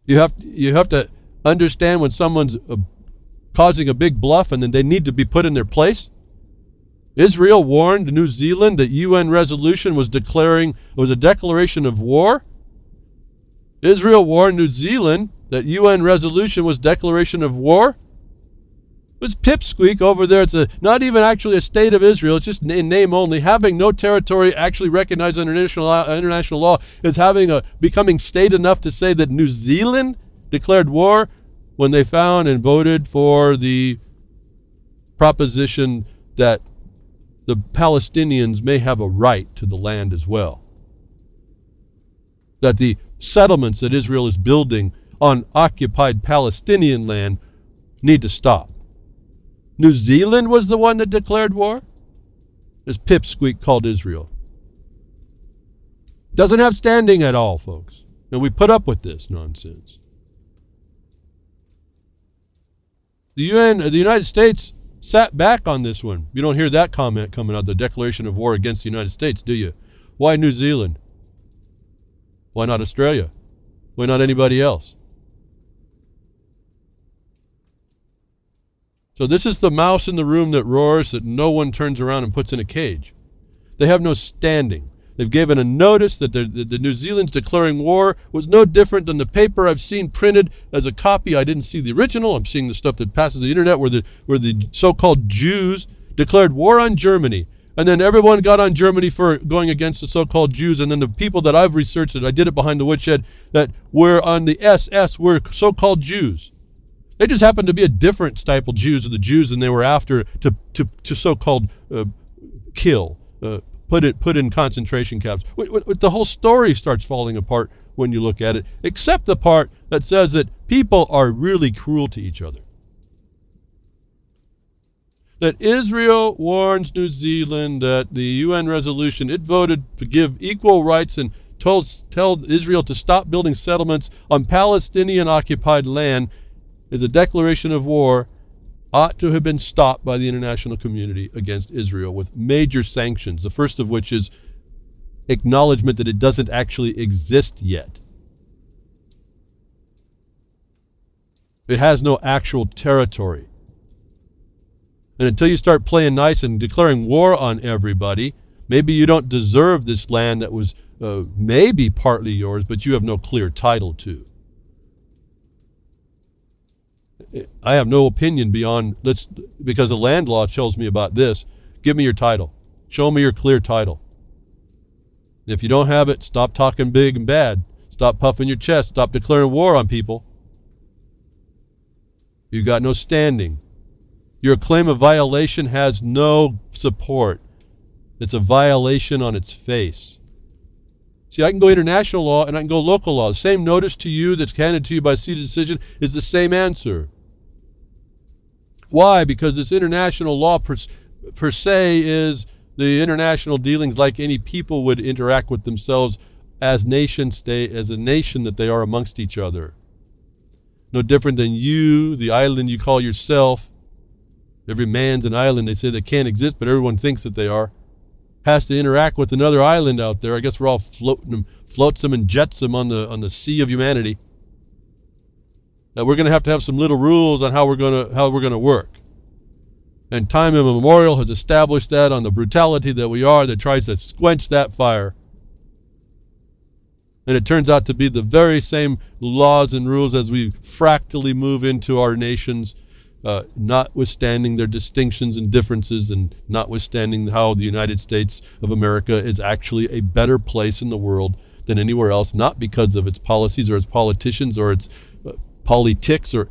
You have to understand when someone's causing a big bluff and then they need to be put in their place. Israel warned New Zealand that UN resolution was a declaration of war. Israel warned New Zealand that UN resolution was declaration of war. It was pipsqueak over there. It's not even actually a state of Israel. It's just in name only. Having no territory actually recognized under international law is becoming state enough to say that New Zealand declared war when they found and voted for the proposition that the Palestinians may have a right to the land as well. That the settlements that Israel is building on occupied Palestinian land need to stop. New Zealand was the one that declared war? This pipsqueak called Israel. Doesn't have standing at all, folks. And we put up with this nonsense. The United States sat back on this one. You don't hear that comment coming out, the declaration of war against the United States, do you? Why New Zealand? Why not Australia? Why not anybody else? So this is the mouse in the room that roars that no one turns around and puts in a cage. They have no standing. They've given a notice that the New Zealand's declaring war was no different than the paper I've seen printed as a copy. I didn't see the original. I'm seeing the stuff that passes the internet where the so-called Jews declared war on Germany. And then everyone got on Germany for going against the so-called Jews. And then the people that I've researched, that I did it behind the woodshed, that were on the SS were so-called Jews. They just happened to be a different type of Jews, the Jews, than they were after to so-called kill, put in concentration camps. The whole story starts falling apart when you look at it, except the part that says that people are really cruel to each other. That Israel warns New Zealand that the UN resolution, it voted to give equal rights and tell Israel to stop building settlements on Palestinian-occupied land, is a declaration of war, ought to have been stopped by the international community against Israel with major sanctions, the first of which is acknowledgement that it doesn't actually exist yet. It has no actual territory. And until you start playing nice and declaring war on everybody, maybe you don't deserve this land that was maybe partly yours, but you have no clear title to. I have no opinion beyond, because the land law tells me about this. Give me your title. Show me your clear title. If you don't have it, stop talking big and bad. Stop puffing your chest. Stop declaring war on people. You got no standing. Your claim of violation has no support. It's a violation on its face. See, I can go international law and I can go local law. The same notice to you that's handed to you by seated decision is the same answer. Why? Because this international law per se is the international dealings like any people would interact with themselves as nation state, as a nation that they are amongst each other. No different than you, the island you call yourself. Every man's an island. They say they can't exist, but everyone thinks that they are. Has to interact with another island out there. I guess we're all flotsam and jetsam on the sea of humanity. That we're going to have some little rules on how we're going to work. And time immemorial has established that on the brutality that we are that tries to quench that fire. And it turns out to be the very same laws and rules as we fractally move into our nations, notwithstanding their distinctions and differences, and notwithstanding how the United States of America is actually a better place in the world than anywhere else, not because of its policies or its politicians or its politics or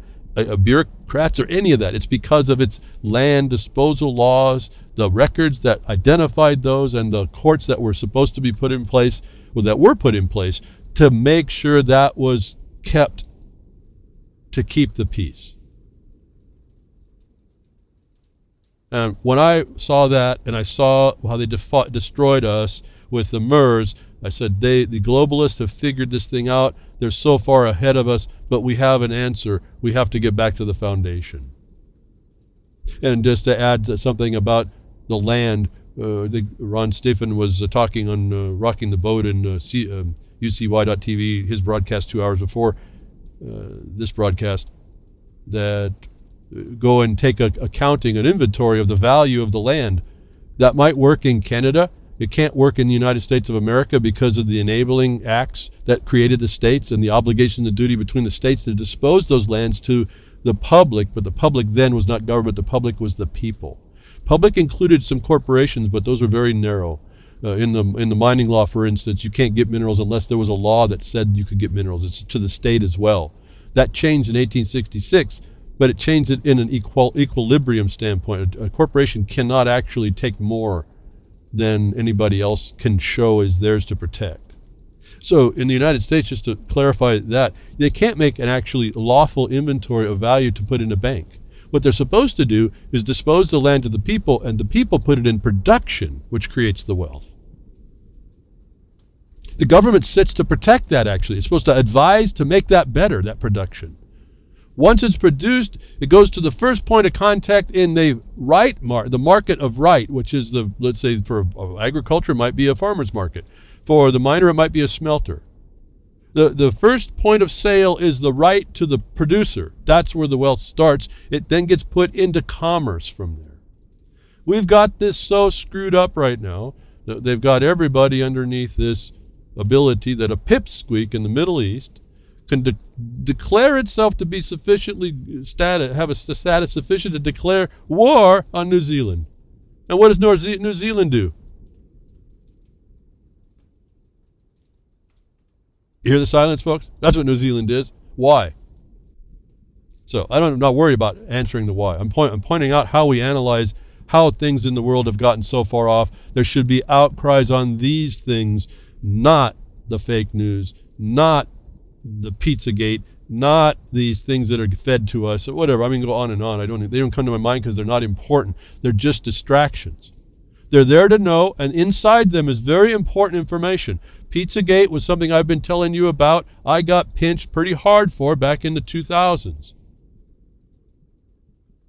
bureaucrats or any of that. It's because of its land disposal laws, the records that identified those, and the courts that were supposed to be put in place, or that were put in place to make sure that was kept, to keep the peace. And when I saw that, and I saw how they destroyed us with the MERS, I said, the globalists have figured this thing out. They're so far ahead of us, but we have an answer. We have to get back to the foundation. And just to add something about the land, I think Ron Stephan was talking on Rocking the Boat in UCY.TV, his broadcast 2 hours before this broadcast, that go and take accounting, an inventory of the value of the land. That might work in Canada. It can't work in the United States of America because of the enabling acts that created the states and the obligation and duty between the states to dispose those lands to the public, but the public then was not government, the public was the people. Public included some corporations, but those were very narrow. In the mining law, for instance, you can't get minerals unless there was a law that said you could get minerals. It's to the state as well. That changed in 1866, but it changed it in an equilibrium standpoint. A corporation cannot actually take more than anybody else can show is theirs to protect. So in the United States, just to clarify that, they can't make an actually lawful inventory of value to put in a bank. What they're supposed to do is dispose the land to the people, and the people put it in production, which creates the wealth. The government sits to protect that, actually. It's supposed to advise to make that better, that production. Once it's produced, it goes to the first point of contact in the the market of right, which is the, let's say for agriculture, it might be a farmer's market. For the miner, it might be a smelter. The first point of sale is the right to the producer. That's where the wealth starts. It then gets put into commerce from there. We've got this so screwed up right now. They've got everybody underneath this ability that a pipsqueak in the Middle East can declare itself to be sufficiently have a status sufficient to declare war on New Zealand. And what does New Zealand do? You hear the silence, folks? That's what New Zealand is. Why? So I'm not worried about answering the why. I'm pointing out how we analyze how things in the world have gotten so far off. There should be outcries on these things, not the fake news, not the Pizzagate, not these things that are fed to us, or whatever. I mean, go on and on. They don't come to my mind because they're not important. They're just distractions. They're there to know, and inside them is very important information. Pizzagate was something I've been telling you about. I got pinched pretty hard for back in the 2000s.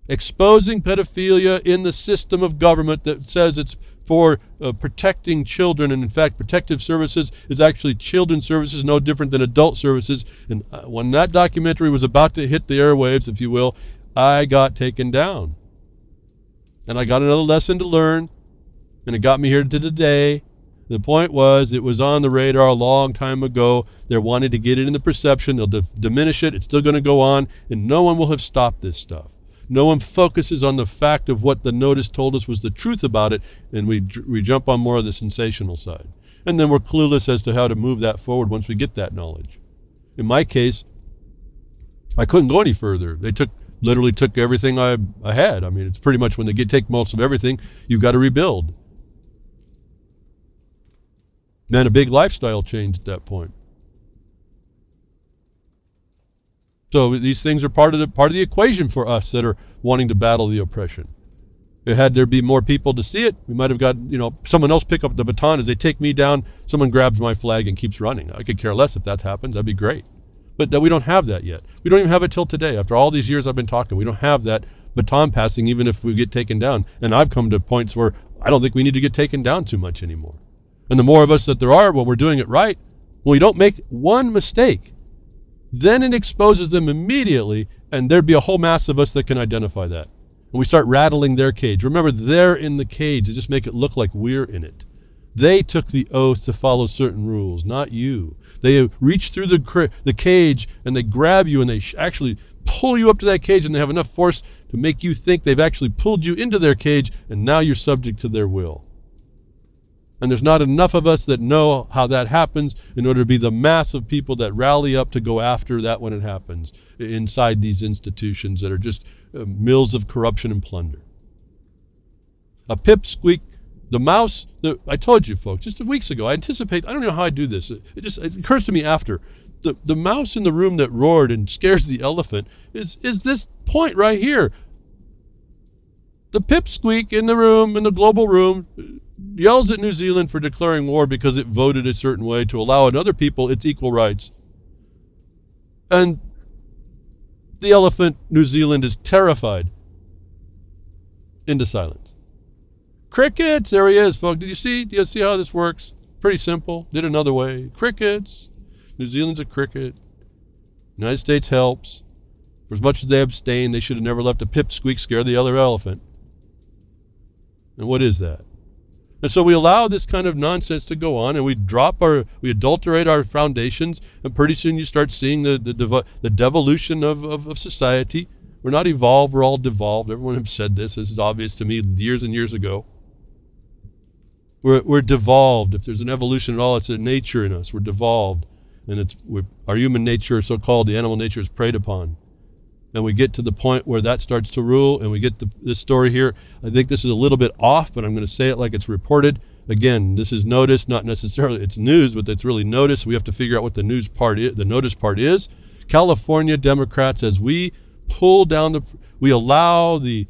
Exposing pedophilia in the system of government that says it's for protecting children, and in fact protective services is actually children's services, no different than adult services. And when that documentary was about to hit the airwaves, if you will, I got taken down. And I got another lesson to learn, and it got me here to today. The point was, it was on the radar a long time ago. They're wanting to get it in the perception. They'll diminish it. It's still going to go on, and no one will have stopped this stuff. No one focuses on the fact of what the notice told us was the truth about it, and we jump on more of the sensational side. And then we're clueless as to how to move that forward once we get that knowledge. In my case, I couldn't go any further. They literally took everything I had. I mean, it's pretty much when they take most of everything, you've got to rebuild. Then a big lifestyle change at that point. So these things are part of the equation for us that are wanting to battle the oppression. Had there be more people to see it, we might have got, someone else pick up the baton as they take me down, someone grabs my flag and keeps running. I could care less if that happens. That'd be great. But we don't have that yet. We don't even have it till today. After all these years I've been talking, we don't have that baton passing even if we get taken down. And I've come to points where I don't think we need to get taken down too much anymore. And the more of us that there are, when we're doing it right, when we don't make one mistake, then it exposes them immediately, and there'd be a whole mass of us that can identify that. And we start rattling their cage. Remember, they're in the cage. They just make it look like we're in it. They took the oath to follow certain rules, not you. They reach through the cage and they grab you and they actually pull you up to that cage, and they have enough force to make you think they've actually pulled you into their cage, and now you're subject to their will. And there's not enough of us that know how that happens in order to be the mass of people that rally up to go after that when it happens inside these institutions that are just mills of corruption and plunder. A pipsqueak, the mouse, I told you folks, just weeks ago, I don't know how I do this. It occurs to me after. The mouse in the room that roared and scares the elephant is this point right here. The pipsqueak in the global room, yells at New Zealand for declaring war because it voted a certain way to allow other people its equal rights. And the elephant, New Zealand, is terrified into silence. Crickets, there he is, folks. Do you see how this works? Pretty simple. Did another way. Crickets. New Zealand's a cricket. United States helps. For as much as they abstain, they should have never left a pipsqueak scare the other elephant. And what is that? And so we allow this kind of nonsense to go on, and we adulterate our foundations, and pretty soon you start seeing the devolution of society. We're not evolved, we're all devolved. Everyone has said this. This is obvious to me years and years ago. We're devolved. If there's an evolution at all, it's a nature in us. We're devolved. And our human nature, so-called, the animal nature, is preyed upon. And we get to the point where that starts to rule, and we get this story here. I think this is a little bit off, but I'm going to say it like it's reported. Again, this is notice, not necessarily it's news, but it's really notice. We have to figure out what the notice part is. California Democrats, as we pull down we allow the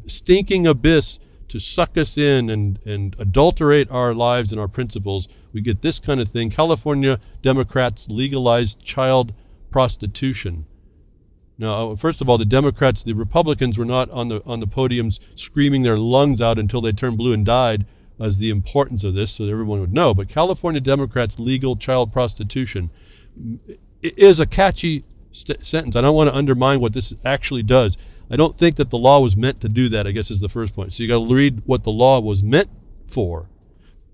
stinking abyss to suck us in and adulterate our lives and our principles. We get this kind of thing. California Democrats legalized child prostitution. Now, first of all, the Republicans were not on the podiums screaming their lungs out until they turned blue and died as the importance of this, so that everyone would know. But California Democrats' legal child prostitution is a catchy sentence. I don't want to undermine what this actually does. I don't think that the law was meant to do that, I guess, is the first point. So you got to read what the law was meant for.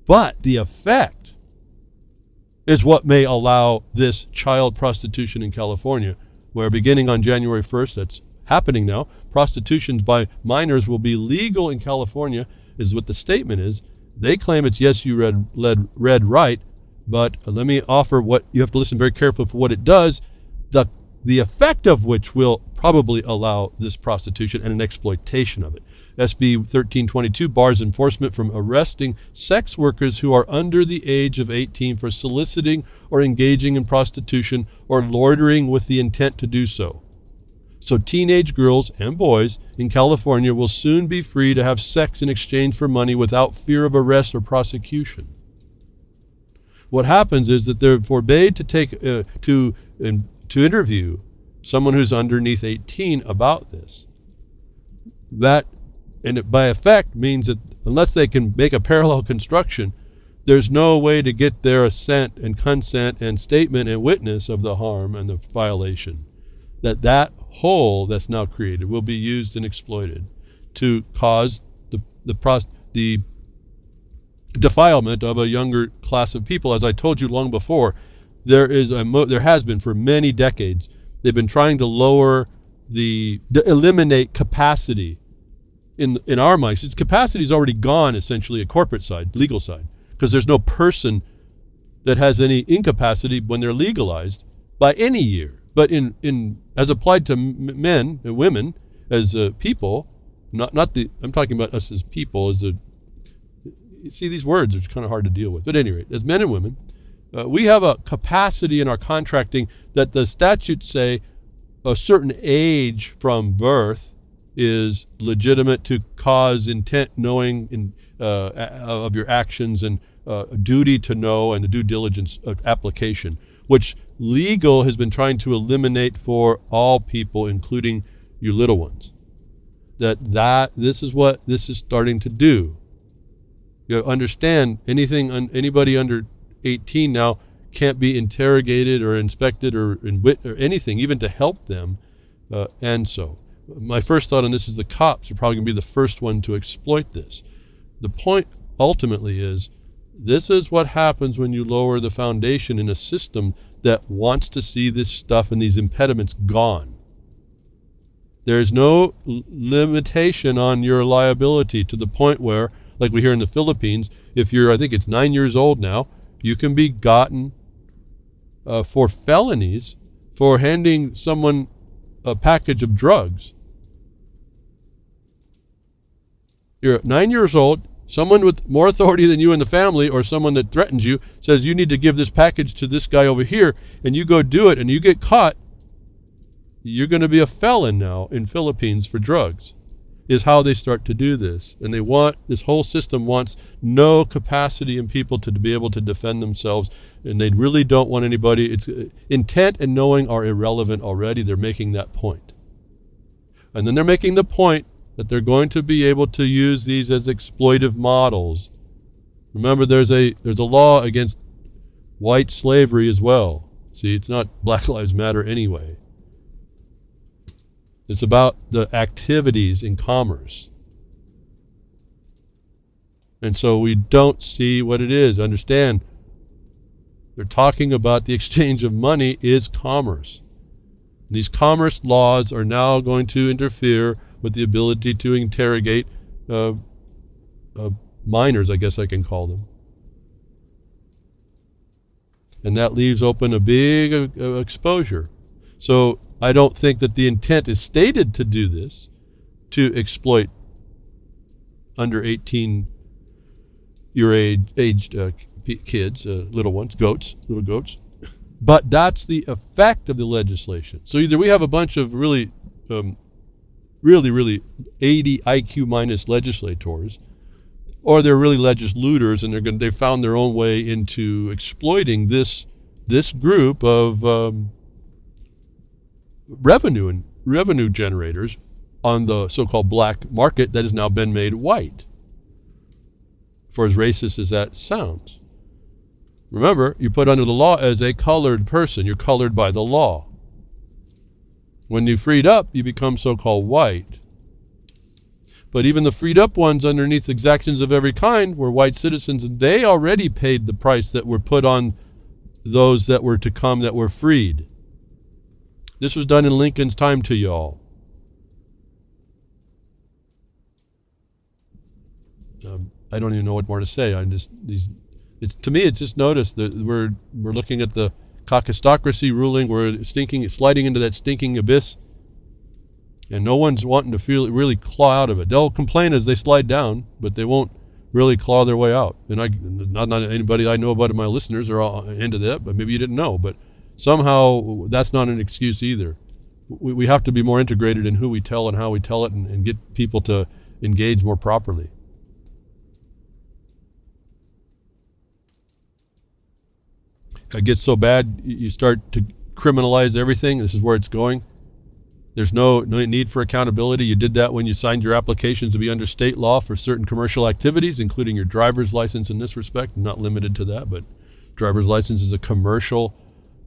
But the effect is what may allow this child prostitution in California, where beginning on January 1st, that's happening now, prostitutions by minors will be legal in California, is what the statement is. They claim it's yes, you read right, but let me offer what you have to listen very carefully for what it does, the effect of which will probably allow this prostitution and an exploitation of it. SB 1322 bars enforcement from arresting sex workers who are under the age of 18 for soliciting or engaging in prostitution or loitering with the intent to do so. So teenage girls and boys in California will soon be free to have sex in exchange for money without fear of arrest or prosecution. What happens is that they're forbade to interview someone who's underneath 18 about this. That, and it by effect, means that unless they can make a parallel construction, there's no way to get their assent and consent and statement and witness of the harm and the violation. That hole that's now created will be used and exploited to cause the defilement of a younger class of people. As I told you long before, there has been for many decades. They've been trying to eliminate capacity in our minds, its capacity is already gone, essentially, at corporate side, legal side, because there's no person that has any incapacity when they're legalized by any year. But in as applied to men and women as people, I'm talking about us as people, see, these words are kind of hard to deal with. But at any rate, as men and women, we have a capacity in our contracting that the statutes say a certain age from birth is legitimate to cause intent, knowing of your actions, and duty to know, and the due diligence application, which legal has been trying to eliminate for all people, including you little ones. This is what this is starting to do. You understand, anybody under 18 now can't be interrogated or inspected or anything, even to help them. And so, my first thought on this is the cops are probably going to be the first one to exploit this. The point ultimately is, this is what happens when you lower the foundation in a system that wants to see this stuff and these impediments gone. There's no limitation on your liability, to the point where, like we hear in the Philippines, if you're, I think it's 9 years old now, you can be gotten for felonies for handing someone a package of drugs. You're 9 years old, someone with more authority than you in the family, or someone that threatens you, says you need to give this package to this guy over here, and you go do it and you get caught, you're going to be a felon now in Philippines for drugs, is how they start to do this. And this whole system wants no capacity in people to be able to defend themselves, and they really don't want anybody. It's intent and knowing are irrelevant already. They're making that point. And then they're making the point that they're going to be able to use these as exploitive models. Remember, there's a law against white slavery as well. See, it's not Black Lives Matter anyway. It's about the activities in commerce. And so we don't see what it is. Understand, they're talking about the exchange of money is commerce. These commerce laws are now going to interfere with the ability to interrogate minors, I guess I can call them. And that leaves open a big exposure. So I don't think that the intent is stated to do this, to exploit under 18-year aged kids, little ones, little goats. But that's the effect of the legislation. So either we have a bunch of really 80 IQ minus legislators, or they're really legislators, and they found their own way into exploiting this group of revenue generators on the so-called black market that has now been made white, for as racist as that sounds. Remember, you're put under the law as a colored person. You're colored by the law. When you freed up, you become so-called white. But even the freed up ones underneath exactions of every kind were white citizens, and they already paid the price that were put on those that were to come that were freed. This was done in Lincoln's time to y'all. I don't even know what more to say. To me, it's just notice that we're looking at the caucustocracy ruling. We're sliding into that stinking abyss, and no one's wanting to really claw out of it. They'll complain as they slide down, but they won't really claw their way out. And not anybody I know about in my listeners are all into that, but maybe you didn't know. But somehow that's not an excuse either. We have to be more integrated in who we tell and how we tell it, and get people to engage more properly. It gets so bad, you start to criminalize everything. This is where it's going. There's no need for accountability. You did that when you signed your applications to be under state law for certain commercial activities, including your driver's license in this respect. Not limited to that, but driver's license is a commercial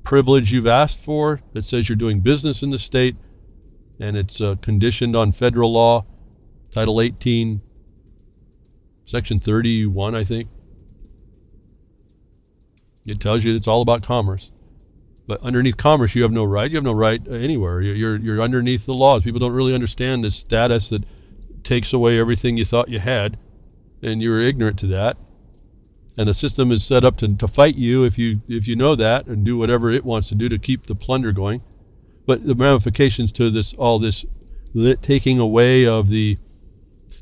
privilege you've asked for that says you're doing business in the state, and it's conditioned on federal law, Title 18, Section 31, I think. It tells you it's all about commerce. But underneath commerce, you have no right. You have no right anywhere. You're underneath the laws. People don't really understand this status that takes away everything you thought you had, and you were ignorant to that. And the system is set up to fight you if you know that and do whatever it wants to do to keep the plunder going. But the ramifications to all this taking away of the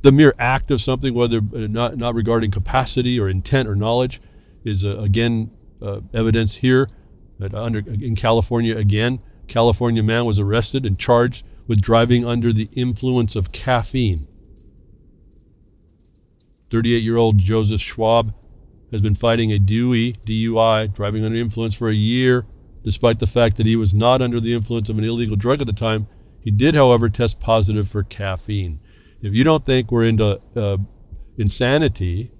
mere act of something, whether not regarding capacity or intent or knowledge, is again evidence here that in California again. California man was arrested and charged with driving under the influence of caffeine. 38-year-old Joseph Schwab has been fighting a DUI, driving under influence, for a year, despite the fact that he was not under the influence of an illegal drug at the time. He did, however, test positive for caffeine. If you don't think we're into insanity,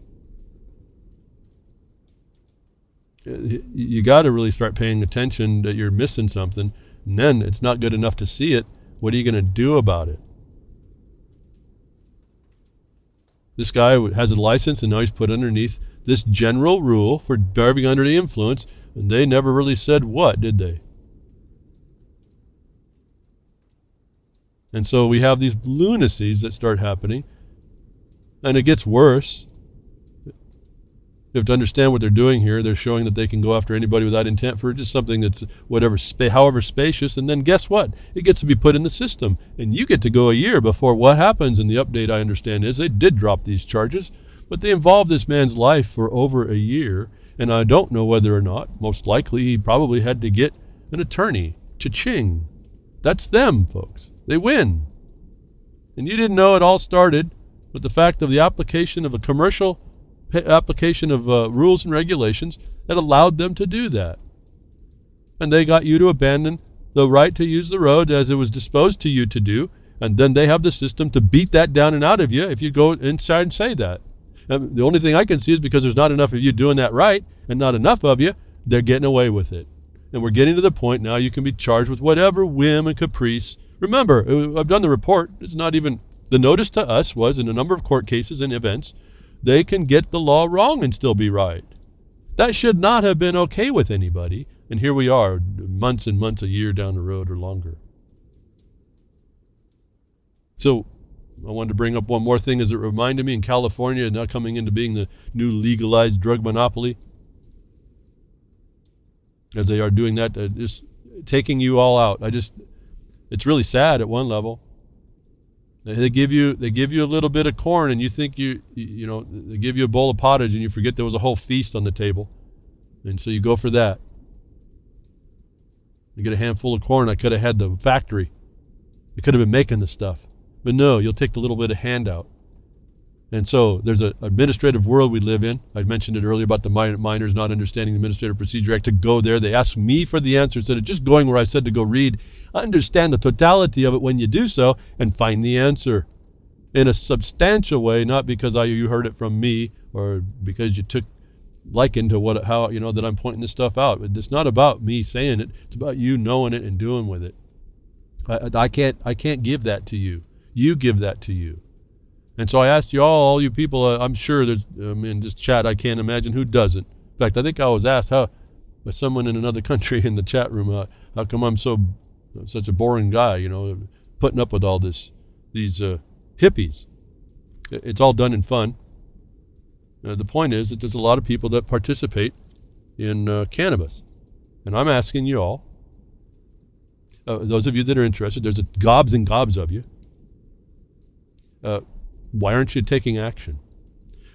you got to really start paying attention that you're missing something. And then it's not good enough to see it. What are you going to do about it? This guy has a license, and now he's put underneath this general rule for driving under the influence, and they never really said what, did they? And so we have these lunacies that start happening, and it gets worse. You have to understand what they're doing here. They're showing that they can go after anybody without intent for just something that's however spacious, and then guess what? It gets to be put in the system, and you get to go a year before what happens. And the update, I understand, is they did drop these charges, but they involved this man's life for over a year, and I don't know whether or not. Most likely he probably had to get an attorney. Cha-ching. That's them, folks. They win. And you didn't know it all started with the fact of the application of a commercial application of rules and regulations that allowed them to do that. And they got you to abandon the right to use the road as it was disposed to you to do, and then they have the system to beat that down and out of you if you go inside and say that. And the only thing I can see is because there's not enough of you doing that right and not enough of you, they're getting away with it. And we're getting to the point now you can be charged with whatever whim and caprice. Remember, I've done the report. It's not even, the notice to us was in a number of court cases and events, they can get the law wrong and still be right. That should not have been okay with anybody. And here we are, months and months, a year down the road or longer. So I wanted to bring up one more thing as it reminded me in California now coming into being the new legalized drug monopoly. As they are doing that, just taking you all out. It's really sad at one level. They give you a little bit of corn, and you think they give you a bowl of pottage, and you forget there was a whole feast on the table, and so you go for that. You get a handful of corn. I could have had the factory. I could have been making the stuff, but no, you'll take the little bit of handout. And so there's an administrative world we live in. I mentioned it earlier about the miners not understanding the Administrative Procedure Act. To go there, they asked me for the answer instead of just going where I said to go read. Understand the totality of it when you do so and find the answer in a substantial way, not because you heard it from me or because you took liking to that I'm pointing this stuff out. It's not about me saying it. It's about you knowing it and doing with it. I can't give that to you. You give that to you. And so I asked you all you people, I'm sure there's in this chat, I can't imagine who doesn't. In fact, I think I was asked by someone in another country in the chat room, how come I'm such a boring guy, putting up with all these hippies. It's all done in fun. The point is that there's a lot of people that participate in cannabis. And I'm asking you all, those of you that are interested, there's gobs and gobs of you. Why aren't you taking action?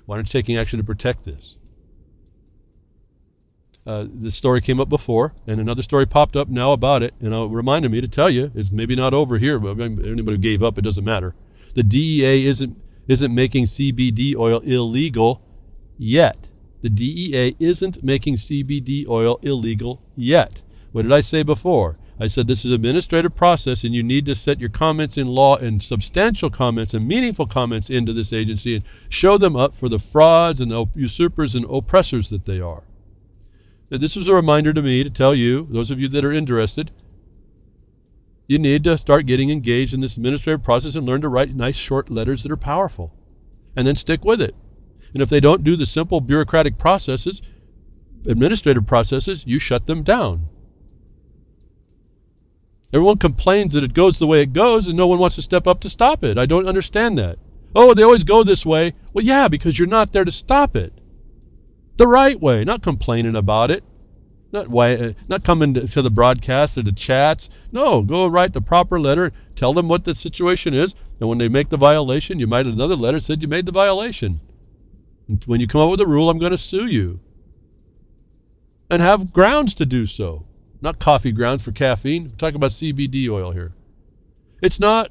Why aren't you taking action to protect this? This story came up before, and another story popped up now about it, and it reminded me to tell you, it's maybe not over here, but anybody who gave up, it doesn't matter. The DEA isn't making CBD oil illegal yet. The DEA isn't making CBD oil illegal yet. What did I say before? I said this is an administrative process, and you need to set your comments in law and substantial comments and meaningful comments into this agency and show them up for the frauds and the usurpers and oppressors that they are. Now, this was a reminder to me to tell you, those of you that are interested, you need to start getting engaged in this administrative process and learn to write nice short letters that are powerful, and then stick with it. And if they don't do the simple bureaucratic processes, administrative processes, you shut them down. Everyone complains that it goes the way it goes, and no one wants to step up to stop it. I don't understand that. Oh, they always go this way. Well, yeah, because you're not there to stop it. The right way, not complaining about it. Not coming to the broadcast or the chats. No, go write the proper letter, tell them what the situation is, and when they make the violation, you might have another letter said you made the violation. And when you come up with a rule, I'm going to sue you. And have grounds to do so. Not coffee grounds for caffeine. We're talking about CBD oil here. It's not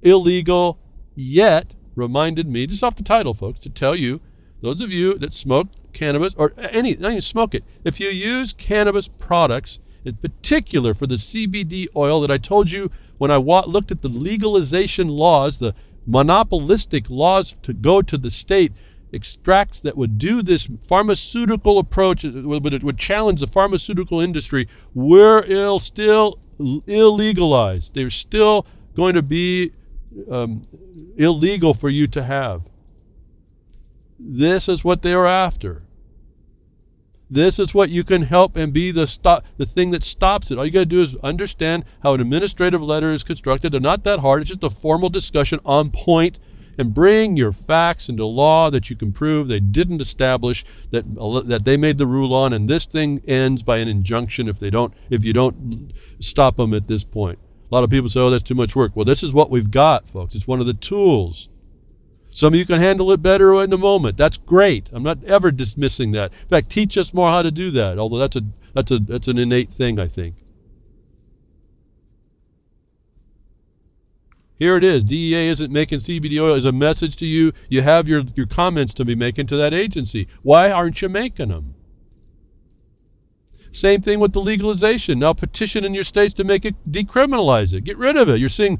illegal yet, reminded me, just off the title, folks, to tell you, those of you that smoke cannabis, or not even smoke it, if you use cannabis products, in particular for the CBD oil that I told you when I looked at the legalization laws, the monopolistic laws to go to the state extracts that would do this pharmaceutical approach, would challenge the pharmaceutical industry, were still illegalized. They're still going to be illegal for you to have. This is what they are after. This is what you can help and be the thing that stops it. All you got to do is understand how an administrative letter is constructed. They're not that hard. It's just a formal discussion on point, and bring your facts into law that you can prove they didn't establish, that they made the rule on, and this thing ends by an injunction if you don't stop them at this point. A lot of people say, oh, that's too much work. Well, this is what we've got, folks. It's one of the tools. Some of you can handle it better in the moment. That's great. I'm not ever dismissing that. In fact, teach us more how to do that, although that's an innate thing, I think. Here it is. DEA isn't making CBD oil as a message to you. You have your comments to be making to that agency. Why aren't you making them? Same thing with the legalization. Now petition in your states to make it, decriminalize it. Get rid of it. You're seeing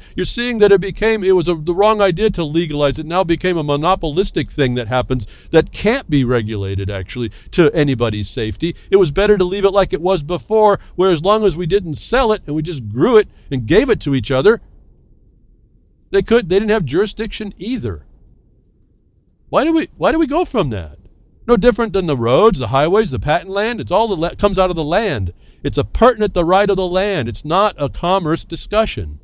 that it was the wrong idea to legalize it. Now became a monopolistic thing that happens that can't be regulated actually to anybody's safety. It was better to leave it like it was before, where as long as we didn't sell it and we just grew it and gave it to each other, they didn't have jurisdiction either. Why do we go from that? No different than the roads, the highways, the patent land. It's all comes out of the land. It's a pertinent the right of the land. It's not a commerce discussion.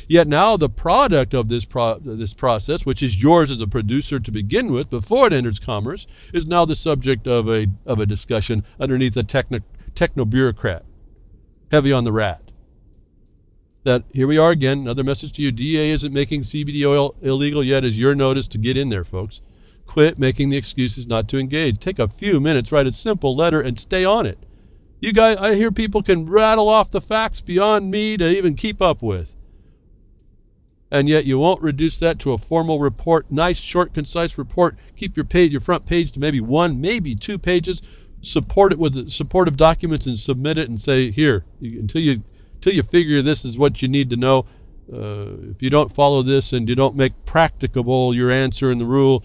Yet now the product of this process, which is yours as a producer to begin with before it enters commerce, is now the subject of a discussion underneath a techno-bureaucrat, heavy on the rat. That here we are again, another message to you. DEA isn't making CBD oil illegal yet, is your notice to get in there, folks. Quit making the excuses not to engage. Take a few minutes, write a simple letter, and stay on it. You guys, I hear people can rattle off the facts beyond me to even keep up with. And yet you won't reduce that to a formal report, nice, short, concise report. Keep your front page to maybe 1, maybe 2 pages. Support it with supportive documents and submit it and say, here, until you figure this is what you need to know. If you don't follow this and you don't make practicable your answer in the rule,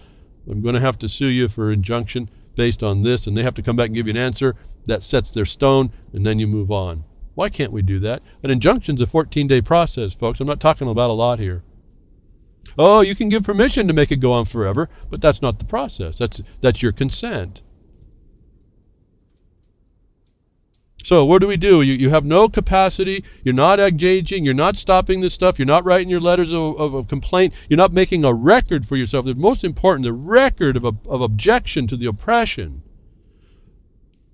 I'm going to have to sue you for injunction based on this, and they have to come back and give you an answer that sets their stone, and then you move on. Why can't we do that? An injunction's a 14-day process, folks. I'm not talking about a lot here. Oh, you can give permission to make it go on forever, but that's not the process. That's your consent. So what do? You have no capacity. You're not engaging. You're not stopping this stuff. You're not writing your letters of complaint. You're not making a record for yourself. The most important, the record of objection to the oppression.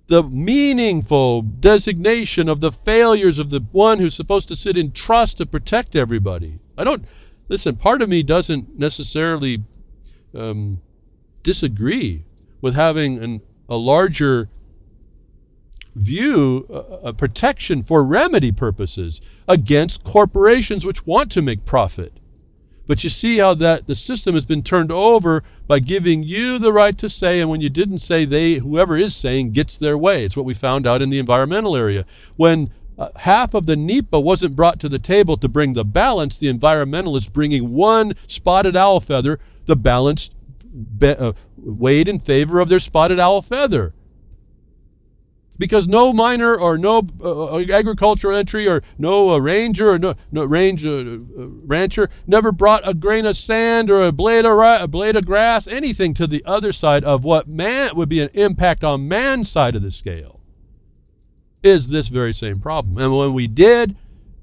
The meaningful designation of the failures of the one who's supposed to sit in trust to protect everybody. Listen, part of me doesn't necessarily disagree with having a larger view, a protection for remedy purposes against corporations which want to make profit. But you see how the system has been turned over by giving you the right to say, and when you didn't say, whoever is saying gets their way. It's what we found out in the environmental area. When half of the NEPA wasn't brought to the table to bring the balance, the environmentalists bringing one spotted owl feather, the balance weighed in favor of their spotted owl feather. Because no miner or no agricultural entry or no ranger or no rancher never brought a grain of sand or a blade of grass, anything to the other side of what man would be an impact on man's side of the scale, is this very same problem. And when we did,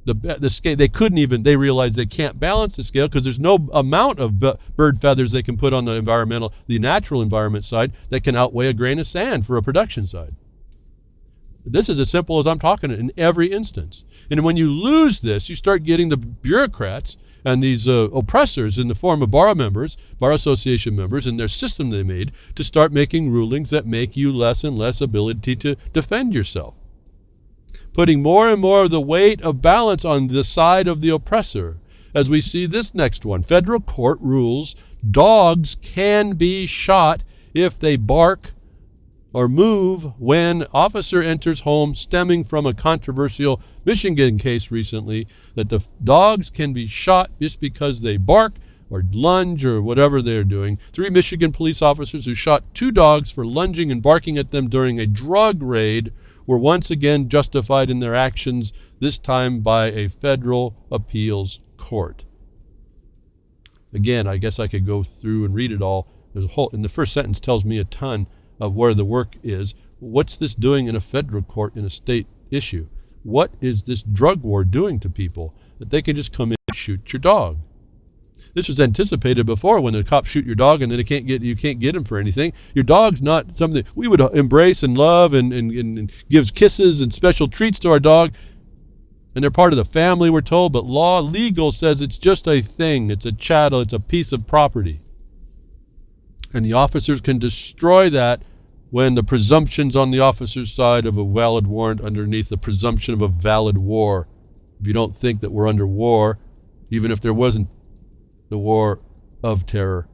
the scale, they realize they can't balance the scale because there's no amount of bird feathers they can put on the natural environment side that can outweigh a grain of sand for a production side. This is as simple as I'm talking in every instance. And when you lose this, you start getting the bureaucrats and these oppressors in the form of bar association members, and their system they made to start making rulings that make you less and less ability to defend yourself. Putting more and more of the weight of balance on the side of the oppressor. As we see this next one, federal court rules dogs can be shot if they bark or move when officer enters home, stemming from a controversial Michigan case recently that the dogs can be shot just because they bark or lunge or whatever they're doing. 3 Michigan police officers who shot 2 dogs for lunging and barking at them during a drug raid were once again justified in their actions, this time by a federal appeals court. Again, I guess I could go through and read it all. There's a whole, and the first sentence tells me a ton of where the work is. What's this doing in a federal court in a state issue? What is this drug war doing to people that they can just come in and shoot your dog? This was anticipated before when the cops shoot your dog and then you can't get him for anything. Your dog's not something we would embrace and love and gives kisses and special treats to our dog. And they're part of the family, we're told, but legal says it's just a thing. It's a chattel. It's a piece of property. And the officers can destroy that when the presumption's on the officer's side of a valid warrant underneath the presumption of a valid war. If you don't think that we're under war, even if there wasn't the war of terror,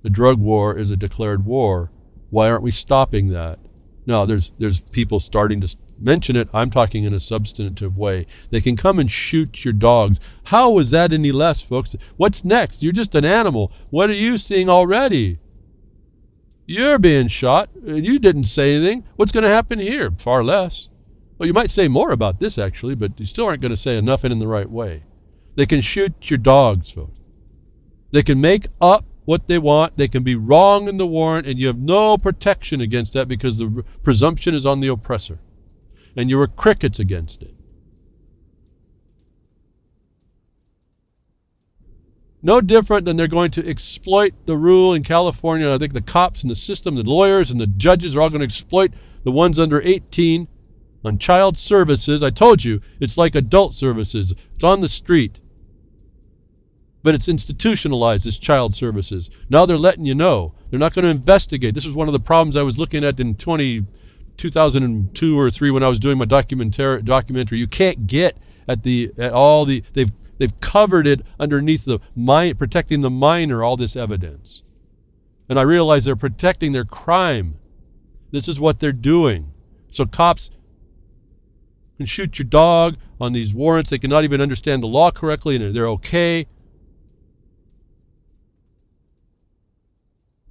the drug war is a declared war. Why aren't we stopping that? No, there's people starting to mention it. I'm talking in a substantive way. They can come and shoot your dogs. How is that any less, folks? What's next? You're just an animal. What are you seeing already? You're being shot. You didn't say anything. What's going to happen here? Far less. Well, you might say more about this, actually, but you still aren't going to say enough and in the right way. They can shoot your dogs, folks. They can make up what they want. They can be wrong in the warrant, and you have no protection against that because the presumption is on the oppressor. And you were crickets against it. No different than they're going to exploit the rule in California. I think the cops and the system, the lawyers and the judges are all going to exploit the ones under 18 on child services. I told you, it's like adult services. It's on the street. But it's institutionalized as child services. Now they're letting you know. They're not going to investigate. This is one of the problems I was looking at in 2002 or 3 when I was doing my documentary. You can't get at all the they've covered it underneath the protecting the minor, all this evidence. And I realize they're protecting their crime. This is what they're doing. So cops can shoot your dog on these warrants. They cannot even understand the law correctly, and they're okay.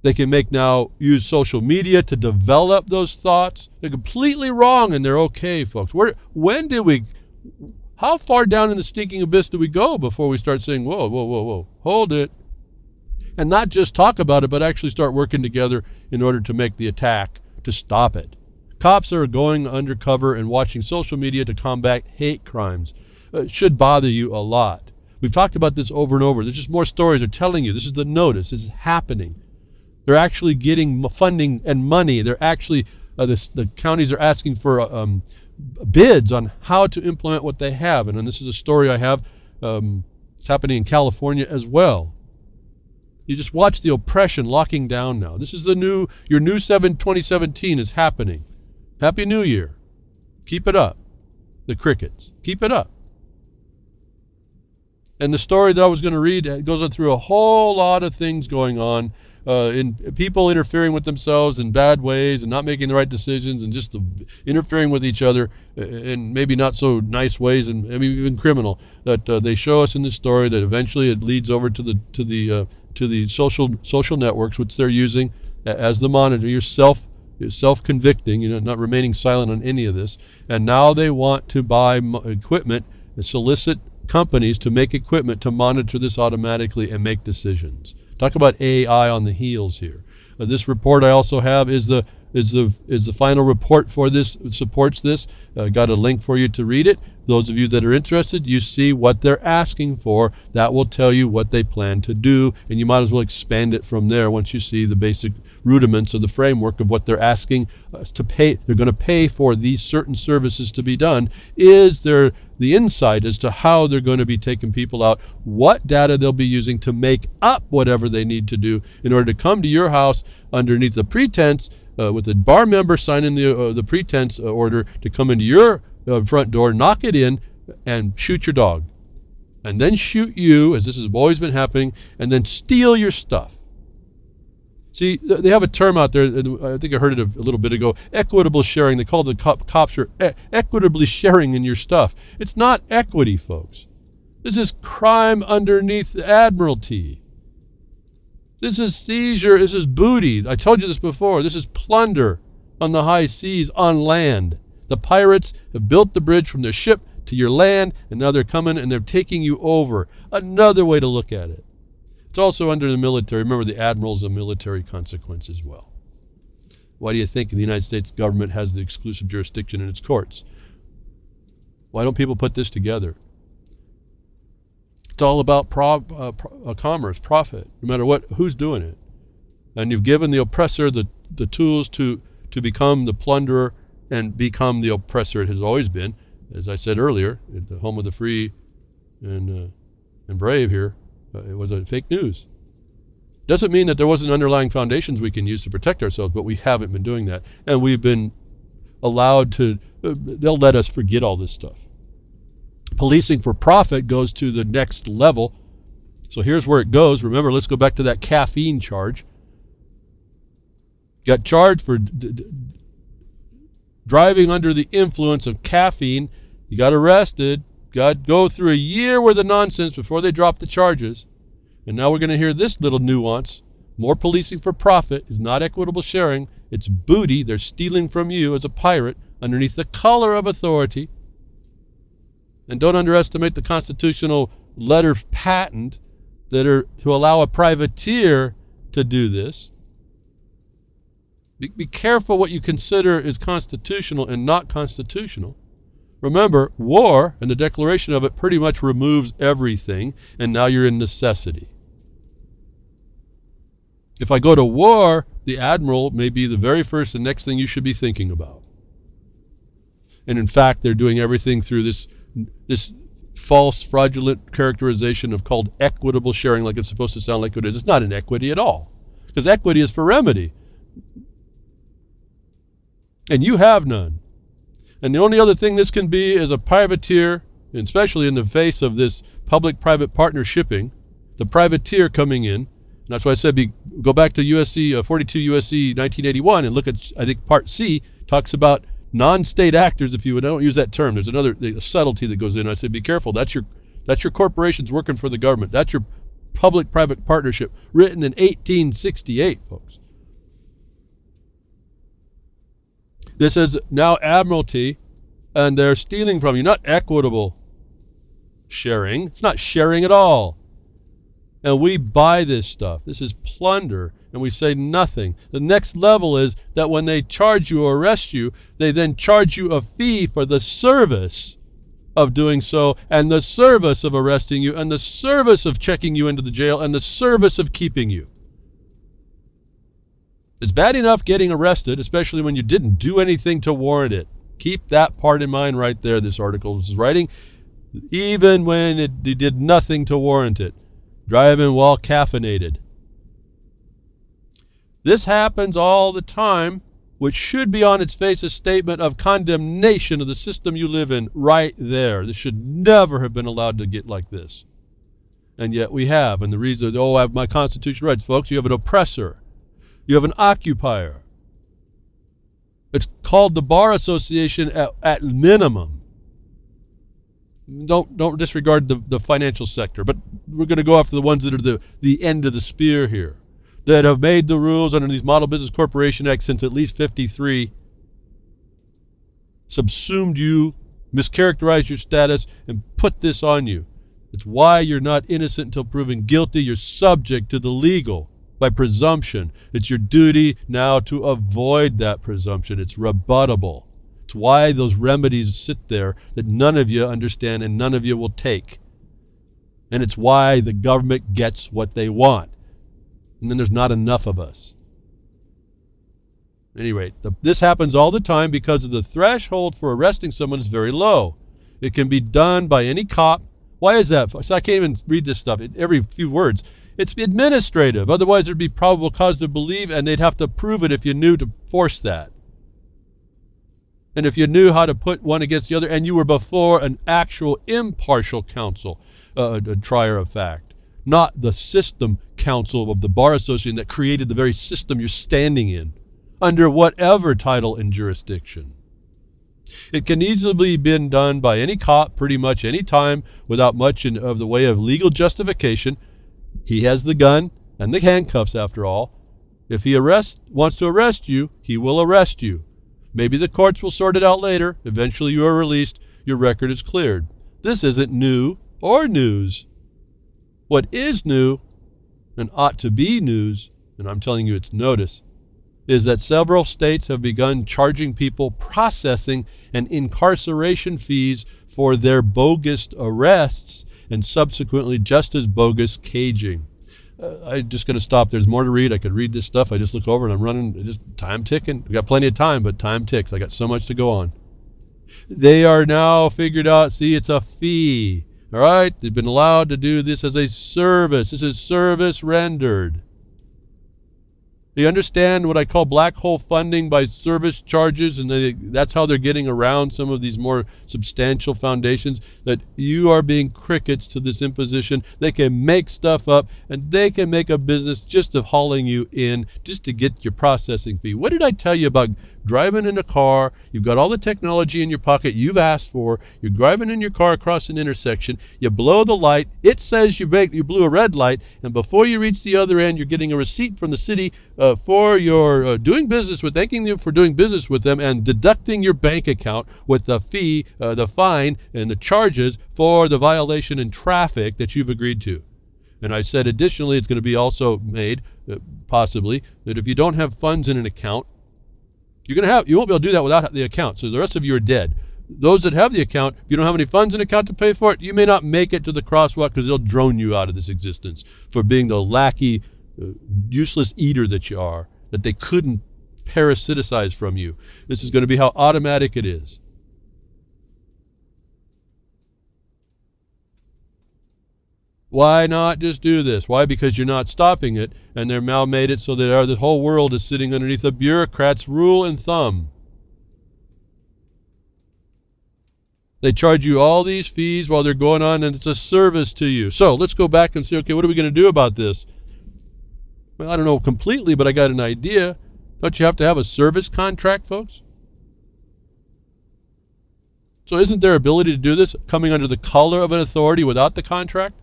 They can use social media to develop those thoughts. They're completely wrong, and they're okay, folks. How far down in the stinking abyss do we go before we start saying, whoa, hold it? And not just talk about it, but actually start working together in order to make the attack, to stop it. Cops are going undercover and watching social media to combat hate crimes. It should bother you a lot. We've talked about this over and over. There's just more stories. They're telling you this is the notice. This is happening. They're actually getting funding and money. They're actually, the counties are asking for bids on how to implement what they have. And this is a story I have. It's happening in California as well. You just watch the oppression locking down now. This is your new 2017 is happening. Happy New Year. Keep it up. The crickets. Keep it up. And the story that I was going to read goes through a whole lot of things going on. In people interfering with themselves in bad ways and not making the right decisions and just interfering with each other in maybe not so nice ways, and I mean even criminal, that they show us in this story that eventually it leads over to the social networks, which they're using as the monitor. You're self-convicting, not remaining silent on any of this. And now they want to buy equipment and solicit companies to make equipment to monitor this automatically and make decisions. Talk about AI on the heels here. This report I also have is the is the final report for this, supports this. Got a link for you to read it. Those of you that are interested, you see what they're asking for. That will tell you what they plan to do, and you might as well expand it from there once you see the basic rudiments of the framework of what they're asking us to pay. They're going to pay for these certain services to be done. Is there the insight as to how they're going to be taking people out, what data they'll be using to make up whatever they need to do in order to come to your house underneath the pretense, with a bar member signing the pretense order to come into your front door, knock it in, and shoot your dog. And then shoot you, as this has always been happening, and then steal your stuff. See, they have a term out there, I think I heard it a little bit ago, equitable sharing. They call the cops are equitably sharing in your stuff. It's not equity, folks. This is crime underneath the admiralty. This is seizure, this is booty. I told you this before. This is plunder on the high seas, on land. The pirates have built the bridge from their ship to your land, and now they're coming and they're taking you over. Another way to look at it. It's also under the military. Remember, the admiral's a military consequence as well. Why do you think the United States government has the exclusive jurisdiction in its courts? Why don't people put this together? It's all about commerce, profit, no matter who's doing it. And you've given the oppressor the tools to become the plunderer and become the oppressor it has always been. As I said earlier, at the home of the free and brave here, it was a fake news. Doesn't mean that there wasn't underlying foundations we can use to protect ourselves, but we haven't been doing that. And we've been allowed to, they'll let us forget all this stuff. Policing for profit goes to the next level. So here's where it goes. Remember, let's go back to that caffeine charge. Got charged for driving under the influence of caffeine. You got arrested. Got to go through a year worth of nonsense before they drop the charges. And now we're going to hear this little nuance. More policing for profit is not equitable sharing. It's booty. They're stealing from you as a pirate underneath the color of authority. And don't underestimate the constitutional letter patent that are to allow a privateer to do this. Be careful what you consider is constitutional and not constitutional. Remember, war and the declaration of it pretty much removes everything, and now you're in necessity. If I go to war, the admiral may be the very first and next thing you should be thinking about. And in fact, they're doing everything through this false, fraudulent characterization of called equitable sharing, like it's supposed to sound like it is. It's not an equity at all, because equity is for remedy. And you have none. And the only other thing this can be is a privateer, and especially in the face of this public-private partnershiping, the privateer coming in. And that's why I said go back to USC 42 USC 1981 and look at, I think Part C talks about non-state actors, if you would. I don't use that term. There's another subtlety that goes in. I say be careful. That's your corporations working for the government. That's your public-private partnership written in 1868, folks. This is now admiralty, and they're stealing from you, not equitable sharing. It's not sharing at all. And we buy this stuff. This is plunder, and we say nothing. The next level is that when they charge you or arrest you, they then charge you a fee for the service of doing so, and the service of arresting you, and the service of checking you into the jail, and the service of keeping you. It's bad enough getting arrested, especially when you didn't do anything to warrant it. Keep that part in mind right there, this article is writing. Even when you did nothing to warrant it. Driving while caffeinated. This happens all the time, which should be on its face a statement of condemnation of the system you live in right there. This should never have been allowed to get like this. And yet we have. And the reason, I have my constitutional rights, folks. You have an oppressor. You have an occupier. It's called the Bar Association at minimum. Don't disregard the financial sector, but we're going to go after the ones that are the end of the spear here, that have made the rules under these Model Business Corporation Acts since at least 53, subsumed you, mischaracterized your status, and put this on you. It's why you're not innocent until proven guilty. You're subject to the legal by presumption. It's your duty now to avoid that presumption. It's rebuttable. It's why those remedies sit there that none of you understand and none of you will take. And it's why the government gets what they want. And then there's not enough of us. Anyway, this happens all the time because the threshold for arresting someone is very low. It can be done by any cop. Why is that? So I can't even read this stuff, every few words. It's administrative. Otherwise, there'd be probable cause to believe, and they'd have to prove it if you knew to force that. And if you knew how to put one against the other, and you were before an actual impartial counsel, a trier of fact, not the system counsel of the Bar Association that created the very system you're standing in, under whatever title and jurisdiction. It can easily be done by any cop pretty much any time without much of the way of legal justification. He has the gun and the handcuffs, after all. If he wants to arrest you, he will arrest you. Maybe the courts will sort it out later. Eventually you are released. Your record is cleared. This isn't new or news. What is new, and ought to be news, and I'm telling you it's notice, is that several states have begun charging people processing and incarceration fees for their bogus arrests and subsequently just as bogus caging. I'm just going to stop. There's more to read. I could read this stuff. I just look over and I'm running, just time ticking. We got plenty of time, but time ticks. I got so much to go on. They are now figured out, see, it's a fee. All right? They've been allowed to do this as a service. This is service rendered. You understand what I call black hole funding by service charges, and that's how they're getting around some of these more substantial foundations, that you are being crickets to this imposition. They can make stuff up, and they can make a business just of hauling you in just to get your processing fee. What did I tell you about driving in a car? You've got all the technology in your pocket you've asked for. You're driving in your car across an intersection. You blow the light. It says you blew a red light, and before you reach the other end, you're getting a receipt from the city for your doing business with, thanking you for doing business with them, and deducting your bank account with the fee, the fine, and the charges for the violation in traffic that you've agreed to. And I said additionally, it's going to be also made, possibly, that if you don't have funds in an account, you won't be able to do that without the account. So the rest of you are dead. Those that have the account, if you don't have any funds in account to pay for it, you may not make it to the crosswalk because they'll drone you out of this existence for being the lackey, useless eater that you are, that they couldn't parasiticize from you. This is going to be how automatic it is. Why not just do this? Why? Because you're not stopping it, and they're now made it so that the whole world is sitting underneath a bureaucrat's rule and thumb. They charge you all these fees while they're going on, and it's a service to you. So let's go back and say, okay, what are we going to do about this? Well, I don't know completely, but I got an idea. Don't you have to have a service contract, folks? So isn't their ability to do this coming under the color of an authority without the contract?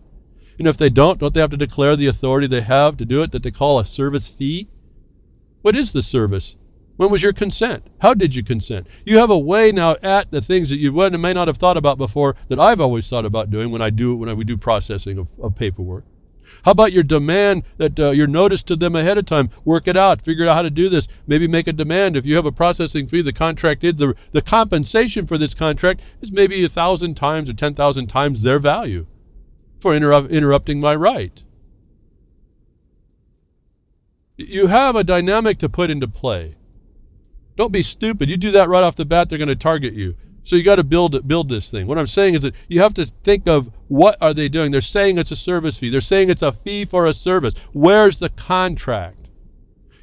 And if they don't they have to declare the authority they have to do it that they call a service fee? What is the service? When was your consent? How did you consent? You have a way now at the things that you may not have thought about before that I've always thought about doing when we do processing of paperwork. How about your demand that your notice to them ahead of time? Work it out. Figure out how to do this. Maybe make a demand. If you have a processing fee, the contract is the compensation for this contract is maybe 1,000 times or 10,000 times their value for interrupting my right. You have a dynamic to put into play. Don't be stupid. You do that right off the bat, they're going to target you. So you got to build this thing. What I'm saying is that you have to think of what are they doing. They're saying it's a service fee. They're saying it's a fee for a service. Where's the contract?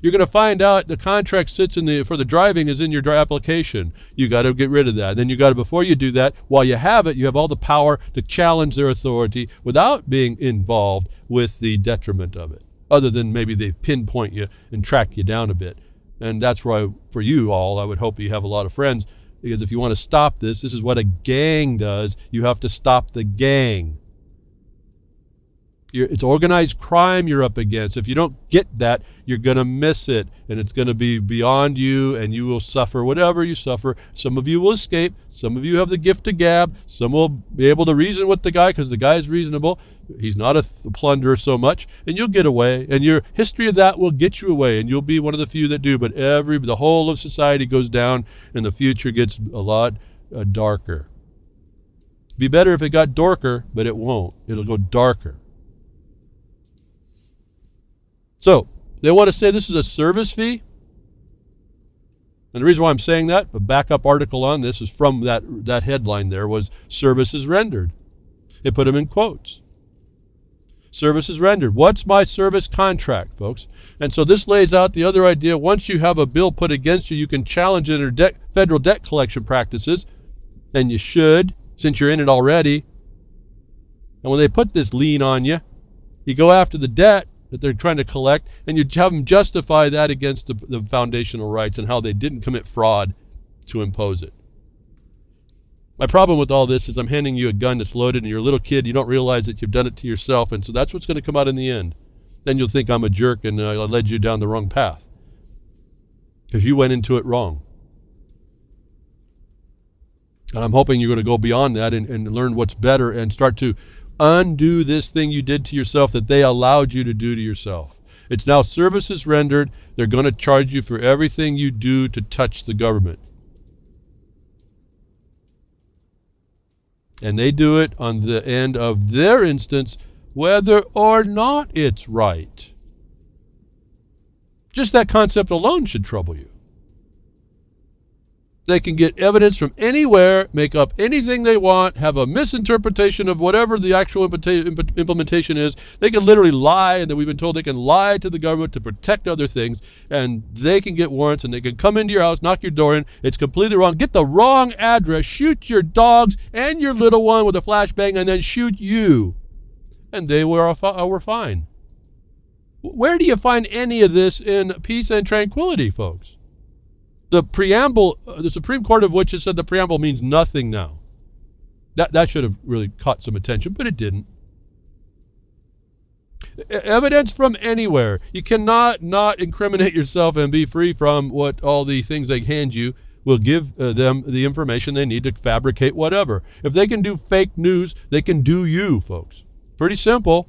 You're going to find out the contract sits for the driving is in your application. You got to get rid of that. Then you got to, before you do that, while you have it, you have all the power to challenge their authority without being involved with the detriment of it. Other than maybe they pinpoint you and track you down a bit. And that's why, for you all, I would hope you have a lot of friends, because if you want to stop this is what a gang does. You have to stop the gang. It's organized crime you're up against. If you don't get that, you're going to miss it, and it's going to be beyond you, and you will suffer whatever you suffer. Some of you will escape. Some of you have the gift of gab. Some will be able to reason with the guy because the guy is reasonable. He's not a plunderer so much, and you'll get away, and your history of that will get you away, and you'll be one of the few that do. But the whole of society goes down, and the future gets a lot darker. It'd be better if it got darker, but it won't. It'll go darker. So, they want to say this is a service fee. And the reason why I'm saying that, a backup article on this is from that headline there, was services rendered. They put them in quotes. Services rendered. What's my service contract, folks? And so this lays out the other idea. Once you have a bill put against you, you can challenge it under federal debt collection practices. And you should, since you're in it already. And when they put this lien on you, you go after the debt that they're trying to collect, and you have them justify that against the foundational rights and how they didn't commit fraud to impose it. My problem with all this is I'm handing you a gun that's loaded and you're a little kid, you don't realize that you've done it to yourself, and so that's what's going to come out in the end. Then you'll think I'm a jerk and I led you down the wrong path because you went into it wrong. And I'm hoping you're going to go beyond that and learn what's better and start to undo this thing you did to yourself that they allowed you to do to yourself. It's now services rendered. They're going to charge you for everything you do to touch the government. And they do it on the end of their instance, whether or not it's right. Just that concept alone should trouble you. They can get evidence from anywhere, make up anything they want, have a misinterpretation of whatever the actual implementation is. They can literally lie, and we've been told they can lie to the government to protect other things, and they can get warrants, and they can come into your house, knock your door in. It's completely wrong. Get the wrong address, shoot your dogs and your little one with a flashbang, and then shoot you. And they were fine. Where do you find any of this in peace and tranquility, folks? The preamble, the Supreme Court of which has said the preamble means nothing now. That should have really caught some attention, but it didn't. Evidence from anywhere. You cannot not incriminate yourself and be free from what all the things they hand you will give them the information they need to fabricate whatever. If they can do fake news, they can do you, folks. Pretty simple.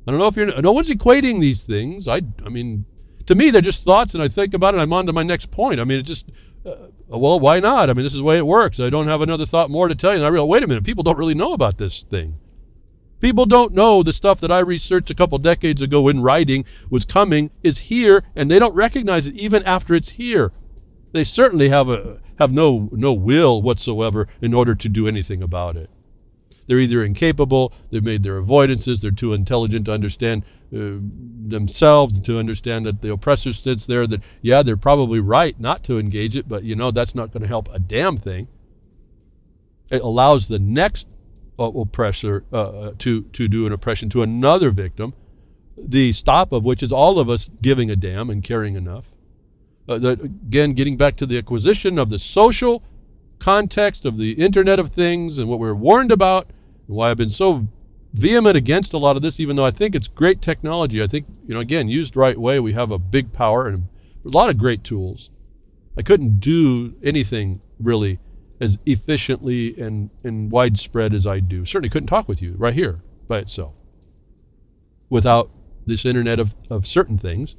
I don't know if no one's equating these things. I mean, to me, they're just thoughts, and I think about it, and I'm on to my next point. I mean, it's just, well, why not? I mean, this is the way it works. I don't have another thought more to tell you. And I realize, wait a minute, people don't really know about this thing. People don't know the stuff that I researched a couple decades ago in writing was coming, is here, and they don't recognize it even after it's here. They certainly have no will whatsoever in order to do anything about it. They're either incapable, they've made their avoidances, they're too intelligent to understand themselves, to understand that the oppressor sits there, that, yeah, they're probably right not to engage it, but, that's not going to help a damn thing. It allows the next oppressor to do an oppression to another victim, the stop of which is all of us giving a damn and caring enough. Again, getting back to the acquisition of the social context of the Internet of Things and what we're warned about, and why I've been so vehement against a lot of this, even though I think it's great technology. I think, again, used right way, we have a big power and a lot of great tools. I couldn't do anything really as efficiently and widespread as I do. Certainly couldn't talk with you right here by itself without this Internet of certain things.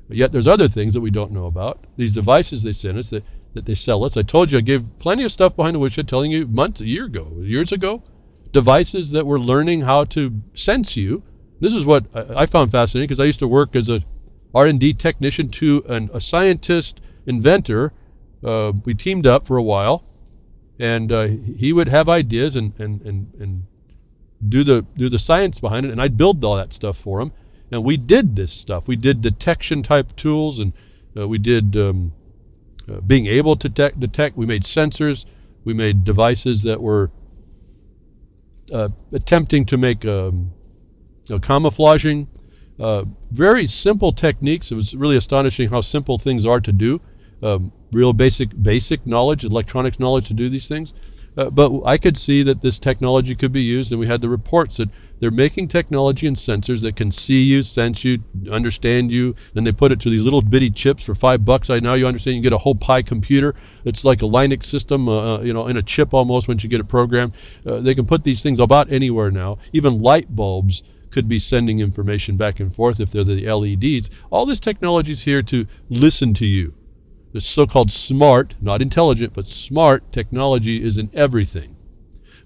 But yet there's other things that we don't know about. These devices they send us that they sell us. I told you I gave plenty of stuff behind the woodshed telling you years ago, devices that were learning how to sense you. This is what I found fascinating because I used to work as a R&D technician to a scientist inventor. We teamed up for a while, and he would have ideas and do the science behind it, and I'd build all that stuff for him. And we did this stuff. We did detection type tools, and we did being able to detect. We made sensors. We made devices that were attempting to make camouflaging. Very simple techniques. It was really astonishing how simple things are to do. Real basic knowledge, electronics knowledge to do these things. But I could see that this technology could be used, and we had the reports that they're making technology and sensors that can see you, sense you, understand you. Then they put it to these little bitty chips for $5. Now you understand you get a whole Pi computer. It's like a Linux system, in a chip almost once you get it programmed. They can put these things about anywhere now. Even light bulbs could be sending information back and forth if they're the LEDs. All this technology is here to listen to you. The so-called smart, not intelligent, but smart technology is in everything.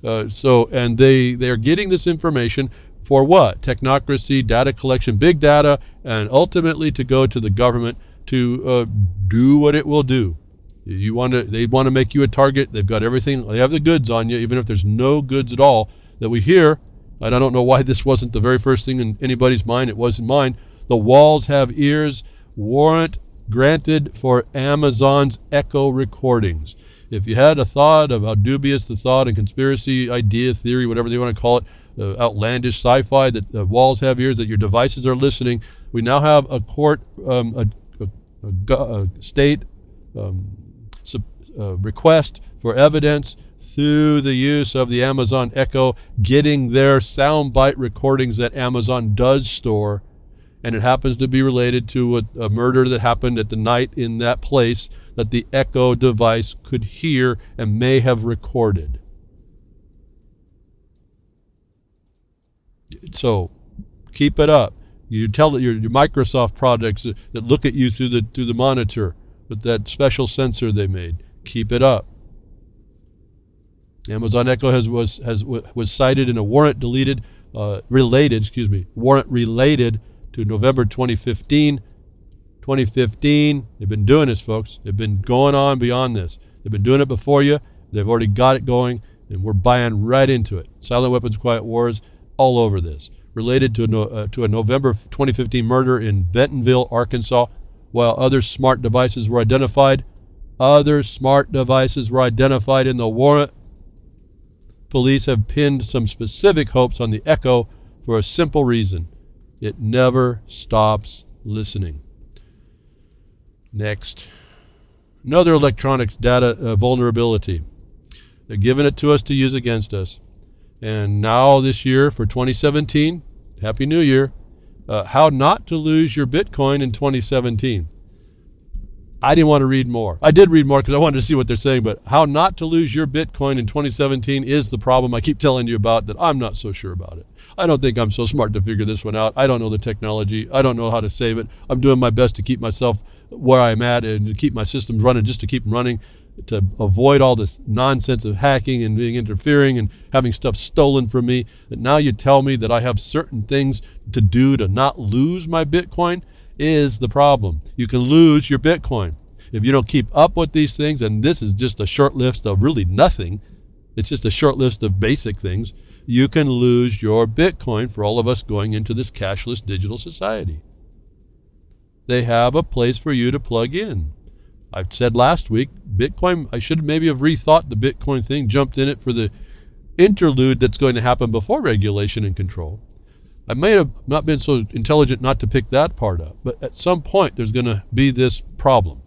And they are getting this information for what? Technocracy, data collection, big data, and ultimately to go to the government to do what it will do. They want to make you a target. They've got everything. They have the goods on you, even if there's no goods at all that we hear. And I don't know why this wasn't the very first thing in anybody's mind. It was in mine. The walls have ears. Warrant granted for Amazon's Echo recordings. If you had a thought of how dubious the thought and conspiracy idea, theory, whatever they want to call it, outlandish sci-fi, that the walls have ears, that your devices are listening, we now have a court, a state request for evidence through the use of the Amazon Echo, getting their soundbite recordings that Amazon does store, and it happens to be related to a murder that happened at the night in that place that the Echo device could hear and may have recorded. So keep it up. You tell that your Microsoft products that look at you through the monitor with that special sensor they made. Keep it up. Amazon Echo was cited in a warrant related to November 2015. 2015, they've been doing this, folks. They've been going on beyond this. They've been doing it before you. They've already got it going, and we're buying right into it. Silent weapons, quiet wars, all over this. Related to a November 2015 murder in Bentonville, Arkansas, while other smart devices were identified. Other smart devices were identified in the warrant. Police have pinned some specific hopes on the Echo for a simple reason. It never stops listening. Next. Another electronics data vulnerability. They're giving it to us to use against us. And now this year for 2017, Happy New Year, how not to lose your Bitcoin in 2017. I didn't want to read more. I did read more because I wanted to see what they're saying, but how not to lose your Bitcoin in 2017 is the problem I keep telling you about that I'm not so sure about it. I don't think I'm so smart to figure this one out. I don't know the technology. I don't know how to save it. I'm doing my best to keep myself where I'm at and to keep my systems running, just to keep them running, to avoid all this nonsense of hacking and being interfering and having stuff stolen from me. That now you tell me that I have certain things to do to not lose my Bitcoin is the problem. You can lose your Bitcoin if you don't keep up with these things, and this is just a short list of really nothing. It's just a short list of basic things. You can lose your Bitcoin for all of us going into this cashless digital society. They have a place for you to plug in. I said last week, Bitcoin, I should maybe have rethought the Bitcoin thing, jumped in it for the interlude that's going to happen before regulation and control. I may have not been so intelligent not to pick that part up, but at some point there's going to be this problem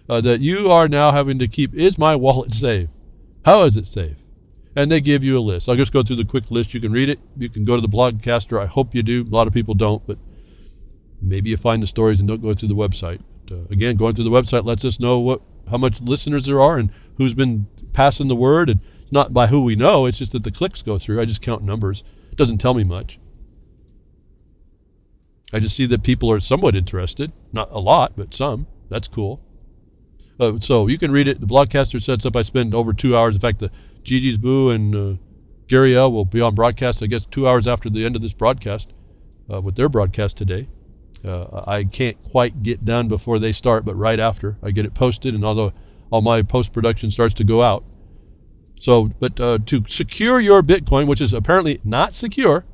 that you are now having to keep, is my wallet safe? How is it safe? And they give you a list. I'll just go through the quick list. You can read it. You can go to the blogcaster. I hope you do. A lot of people don't, but maybe you find the stories and don't go through the website. Again, going through the website lets us know how much listeners there are and who's been passing the word. And it's not by who we know. It's just that the clicks go through. I just count numbers. It doesn't tell me much. I just see that people are somewhat interested. Not a lot, but some. That's cool. So you can read it. The blogcaster sets up. I spend over 2 hours. In fact, the Gigi's Boo and Gary L will be on broadcast, I guess, 2 hours after the end of this broadcast with their broadcast today. I can't quite get done before they start, but right after I get it posted, and all my post-production starts to go out. So, but to secure your Bitcoin, which is apparently not secure,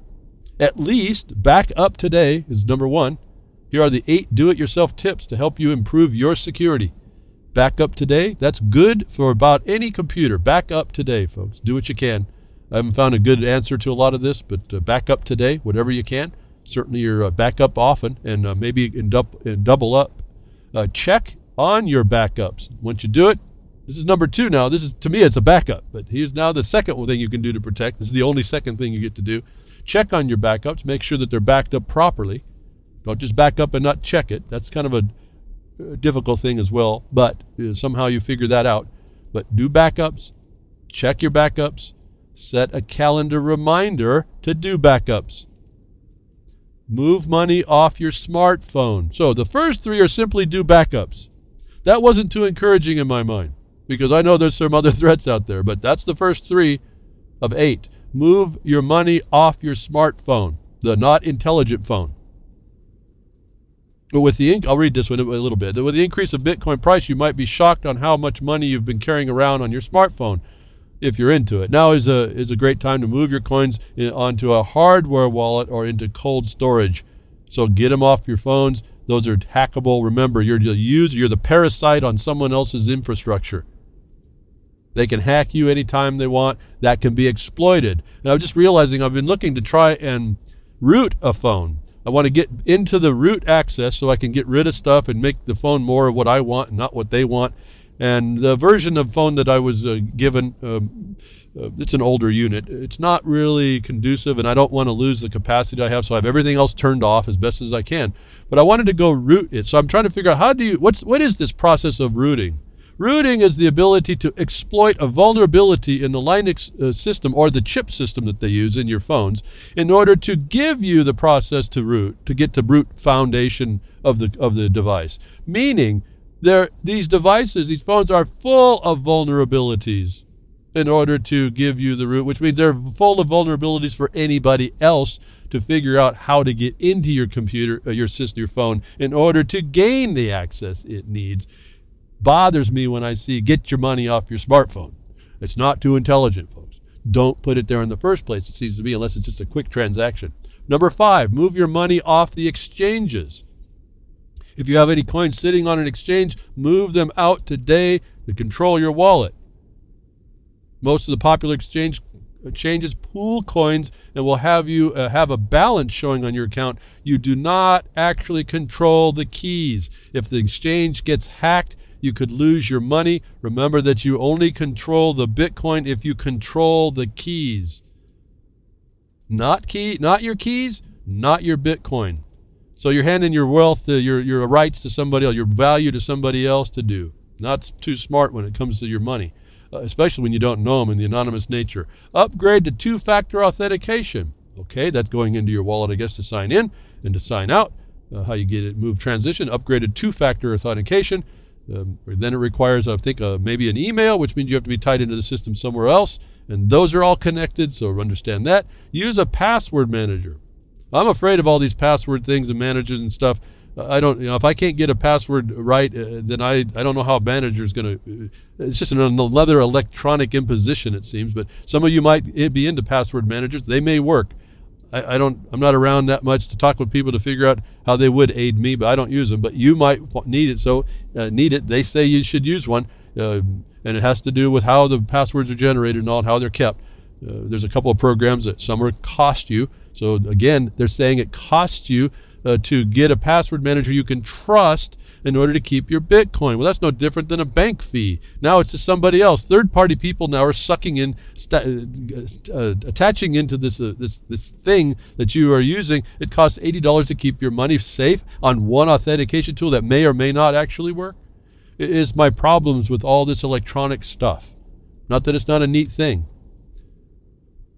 at least back up today is number one. Here are the 8 do-it-yourself tips to help you improve your security. Back up today, that's good for about any computer. Back up today, folks. Do what you can. I haven't found a good answer to a lot of this, but back up today, whatever you can. Certainly you're back up often, and maybe double up. Check on your backups. Once you do it, This is number 2 now. This is, to me, it's a backup. But here's now the second thing you can do to protect. This is the only second thing you get to do. Check on your backups. Make sure that they're backed up properly. Don't just back up and not check it. That's kind of a difficult thing as well. But somehow you figure that out. But do backups. Check your backups. Set a calendar reminder to do backups. Move money off your smartphone. So the first 3 are simply do backups. That wasn't too encouraging in my mind, because I know there's some other threats out there, but that's the first 3 of 8. Move your money off your smartphone, the not intelligent phone. But with the I'll read this one a little bit. With the increase of Bitcoin price, you might be shocked on how much money you've been carrying around on your smartphone. If you're into it, now is a great time to move your coins onto a hardware wallet or into cold storage. So get them off your phones. Those are hackable. Remember, you're the user, you're the parasite on someone else's infrastructure. They can hack you anytime they want. That can be exploited. And I'm just realizing I've been looking to try and root a phone. I want to get into the root access so I can get rid of stuff and make the phone more of what I want and not what they want. And the version of phone that I was given, it's an older unit. It's not really conducive, and I don't want to lose the capacity I have, so I have everything else turned off as best as I can. But I wanted to go root it, so I'm trying to figure out what is this process of rooting? Rooting is the ability to exploit a vulnerability in the Linux system or the chip system that they use in your phones in order to give you the process to root, to get to root foundation of the device. Meaning, these devices, these phones are full of vulnerabilities in order to give you the root, which means they're full of vulnerabilities for anybody else to figure out how to get into your computer, your system, your phone, in order to gain the access it needs. Bothers me when I see get your money off your smartphone. It's not too intelligent, folks. Don't put it there in the first place, it seems to me, unless it's just a quick transaction. Number 5, move your money off the exchanges. If you have any coins sitting on an exchange, move them out today to control your wallet. Most of the popular exchanges pool coins and will have you have a balance showing on your account. You do not actually control the keys. If the exchange gets hacked, you could lose your money. Remember that you only control the Bitcoin if you control the keys. Not your keys, not your Bitcoin. So you're handing your wealth, your rights to somebody else, your value to somebody else to do. Not too smart when it comes to your money, especially when you don't know them in the anonymous nature. Upgrade to 2-factor authentication. Okay, that's going into your wallet, I guess, to sign in and to sign out. How you get it, move transition, upgrade to 2-factor authentication. Then it requires, I think, maybe an email, which means you have to be tied into the system somewhere else. And those are all connected, so understand that. Use a password manager. I'm afraid of all these password things and managers and stuff. I don't, if I can't get a password right, then I don't know how a manager is going to. It's just another electronic imposition, it seems. But some of you might be into password managers. They may work. I'm not around that much to talk with people to figure out how they would aid me, but I don't use them. But you might need it. So need it. They say you should use one, and it has to do with how the passwords are generated and all, how they're kept. There's a couple of programs that some are cost you. So again, they're saying it costs you to get a password manager you can trust in order to keep your Bitcoin. Well, that's no different than a bank fee. Now it's to somebody else. Third-party people now are sucking in, attaching into this thing that you are using. It costs $80 to keep your money safe on one authentication tool that may or may not actually work. It is my problems with all this electronic stuff. Not that it's not a neat thing.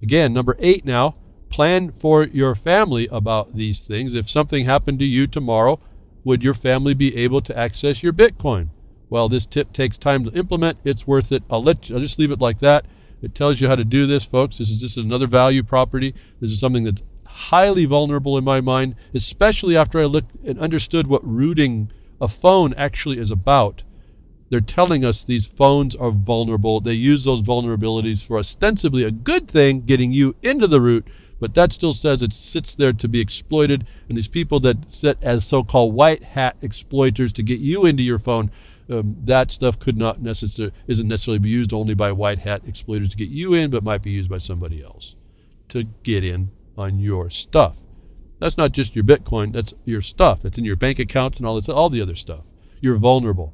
Again, number 8 now. Plan for your family about these things. If something happened to you tomorrow, would your family be able to access your Bitcoin? Well, this tip takes time to implement. It's worth it. I'll just leave it like that. It tells you how to do this, folks. This is just another value property. This is something that's highly vulnerable in my mind, especially after I looked and understood what rooting a phone actually is about. They're telling us these phones are vulnerable. They use those vulnerabilities for ostensibly a good thing, getting you into the root. But that still says it sits there to be exploited, and these people that sit as so-called white hat exploiters to get you into your phone, that stuff isn't necessarily be used only by white hat exploiters to get you in, but might be used by somebody else to get in on your stuff. That's not just your Bitcoin, that's your stuff. That's in your bank accounts and all the other stuff. You're vulnerable.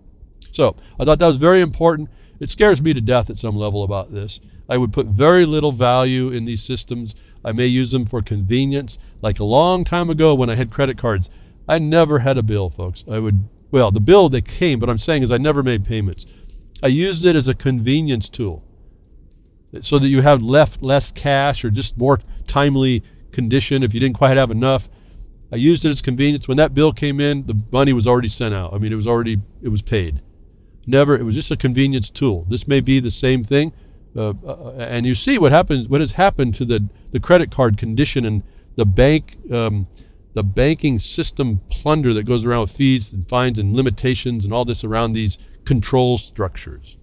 So I thought that was very important. It scares me to death at some level about this. I would put very little value in these systems. I may use them for convenience. Like a long time ago when I had credit cards, I never had a bill, folks. The bill, they came, but I'm saying is I never made payments. I used it as a convenience tool so that you have less cash or just more timely condition if you didn't quite have enough. I used it as convenience. When that bill came in, the money was already sent out. I mean, it was paid. It was just a convenience tool. This may be the same thing. And you see what has happened to the credit card condition and the banking system plunder that goes around with fees and fines and limitations and all this around these control structures.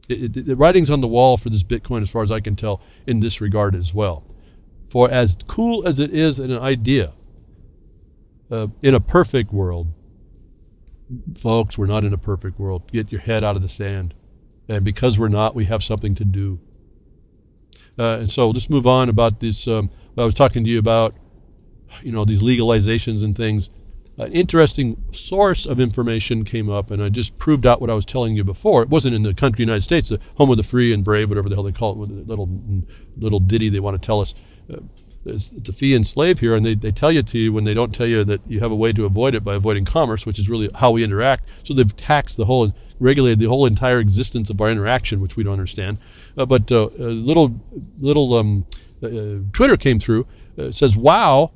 The writing's on the wall for this Bitcoin, as far as I can tell, in this regard as well. For as cool as it is an idea, in a perfect world, folks, we're not in a perfect world. Get your head out of the sand. And because we're not, we have something to do. And so let's move on about this. I was talking to you about, these legalizations and things. An interesting source of information came up, and I just proved out what I was telling you before. It wasn't in the country United States, the home of the free and brave, whatever the hell they call it, with a little ditty they want to tell us. It's a fee and slave here, and they tell you when they don't tell you that you have a way to avoid it by avoiding commerce, which is really how we interact. So they've taxed regulated the whole entire existence of our interaction, which we don't understand. But Twitter came through. It says, wow,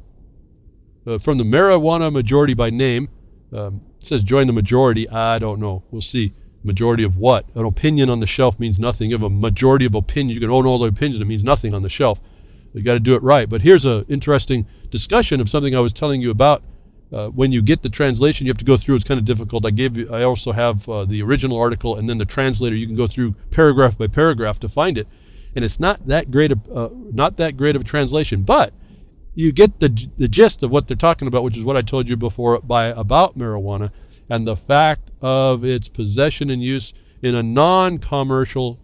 from the marijuana majority by name. It says join the majority. I don't know. We'll see. Majority of what? An opinion on the shelf means nothing. You have a majority of opinions. You can own all the opinions. It means nothing on the shelf. You got to do it right. But here's an interesting discussion of something I was telling you about. When you get the translation, you have to go through. It's kind of difficult. I also have the original article and then the translator. You can go through paragraph by paragraph to find it, and it's not that great of a translation. But you get the gist of what they're talking about, which is what I told you before about marijuana and the fact of its possession and use in a non-commercial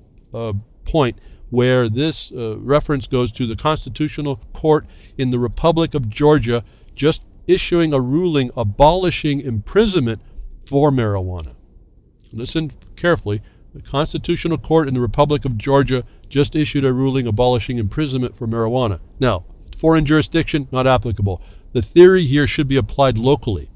point, where this reference goes to the Constitutional Court in the Republic of Georgia just issuing a ruling abolishing imprisonment for marijuana. Listen carefully. The Constitutional Court in the Republic of Georgia just issued a ruling abolishing imprisonment for marijuana. Now, foreign jurisdiction, not applicable. The theory here should be applied locally,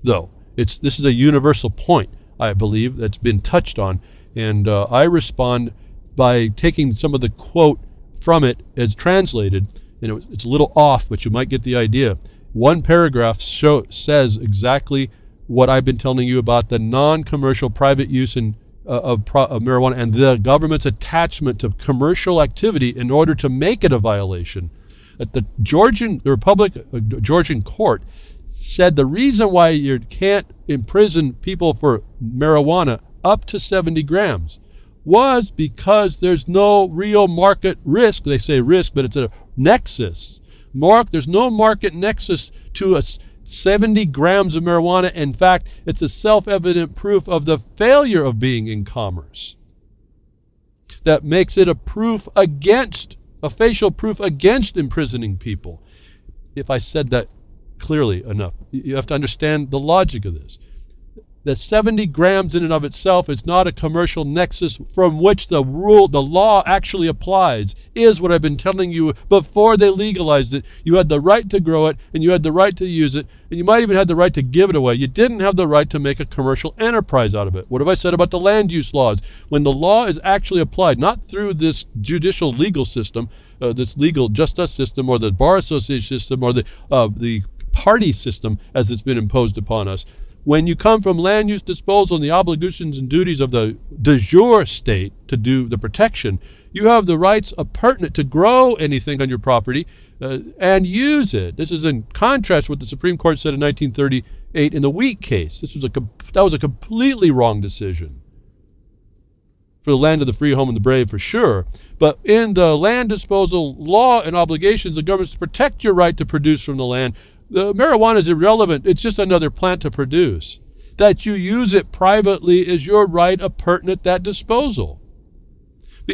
though. This is a universal point, I believe, that's been touched on, and I respond by taking some of the quote from it as translated, and it's a little off, but you might get the idea. One paragraph says exactly what I've been telling you about the non-commercial private use of marijuana and the government's attachment to commercial activity in order to make it a violation. At the Georgian court said the reason why you can't imprison people for marijuana up to 70 grams was because there's no real market risk. They say risk, but it's a nexus. There's no market nexus to 70 grams of marijuana. In fact, it's a self-evident proof of the failure of being in commerce. That makes it a facial proof against imprisoning people. If I said that clearly enough, you have to understand the logic of this. That 70 grams in and of itself is not a commercial nexus from which the law actually applies, is what I've been telling you before they legalized it. You had the right to grow it, and you had the right to use it, and you might even have the right to give it away. You didn't have the right to make a commercial enterprise out of it. What have I said about the land use laws? When the law is actually applied, not through this judicial legal system, this legal justice system, or the bar association system, or the party system as it's been imposed upon us, when you come from land use disposal and the obligations and duties of the de jure state to do the protection, you have the rights pertinent to grow anything on your property and use it. This is in contrast with what the Supreme Court said in 1938 in the Wheat case. That was a completely wrong decision for the land of the free, home, and the brave, for sure. But in the land disposal law and obligations, the government to protect your right to produce from the land. The marijuana is irrelevant. It's just another plant to produce. That you use it privately is your right pertinent that disposal.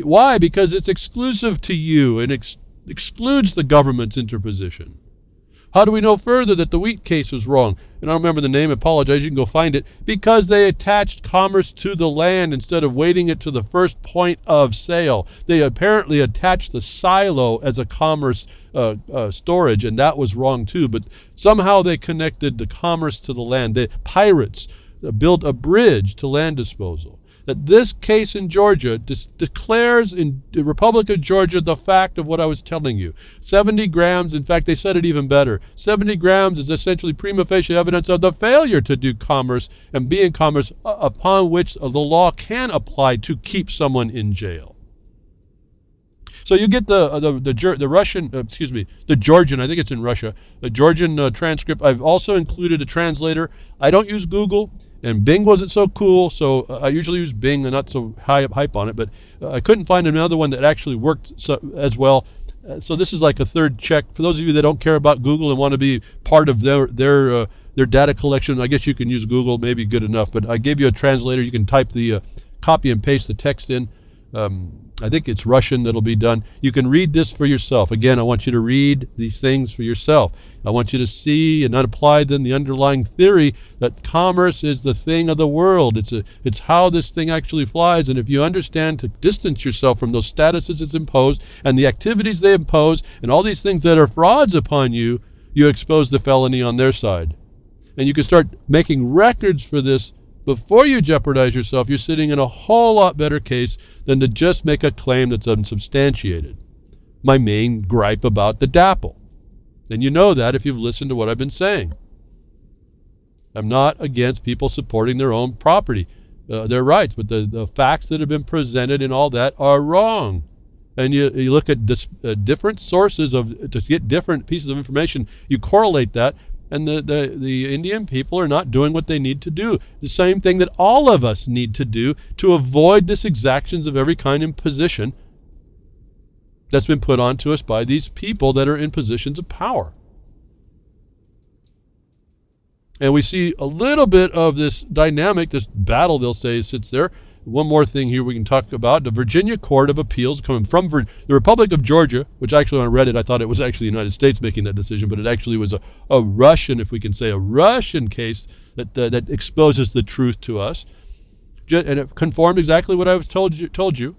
Why? Because it's exclusive to you and excludes the government's interposition. How do we know further that the wheat case was wrong? And I don't remember the name, apologize, you can go find it. Because they attached commerce to the land instead of waiting it to the first point of sale. They apparently attached the silo as a commerce storage, and that was wrong too. But somehow they connected the commerce to the land. The pirates built a bridge to land disposal. That this case in Georgia declares in the Republic of Georgia the fact of what I was telling you. 70 grams, in fact, they said it even better. 70 grams is essentially prima facie evidence of the failure to do commerce and be in commerce upon which the law can apply to keep someone in jail. So you get the Russian, the Georgian, I think it's in Russia, the Georgian transcript. I've also included a translator. I don't use Google. And Bing wasn't so cool, so I usually use Bing and not so hype on it, but I couldn't find another one that actually worked as well. So this is like a third check. For those of you that don't care about Google and want to be part of their data collection, I guess you can use Google, maybe good enough. But I gave you a translator. You can type the copy and paste the text in. I think it's Russian that'll be done. You can read this for yourself. Again, I want you to read these things for yourself. I want you to see and apply then the underlying theory that commerce is the thing of the world. It's how this thing actually flies. And if you understand to distance yourself from those statuses it's imposed and the activities they impose and all these things that are frauds upon you, you expose the felony on their side. And you can start making records for this before you jeopardize yourself. You're sitting in a whole lot better case than to just make a claim that's unsubstantiated. My main gripe about the DAPL. And you know that if you've listened to what I've been saying. I'm not against people supporting their own property, their rights, but the facts that have been presented and all that are wrong. And you look at different sources to get different pieces of information, you correlate that, and the Indian people are not doing what they need to do. The same thing that all of us need to do to avoid this exactions of every kind of position that's been put onto us by these people that are in positions of power. And we see a little bit of this dynamic, this battle, they'll say, sits there. One more thing here we can talk about. The Virginia Court of Appeals coming from the Republic of Georgia, which actually when I read it, I thought it was actually the United States making that decision, but it actually was a Russian, if we can say, a Russian case that exposes the truth to us. And it conformed exactly what I was told you.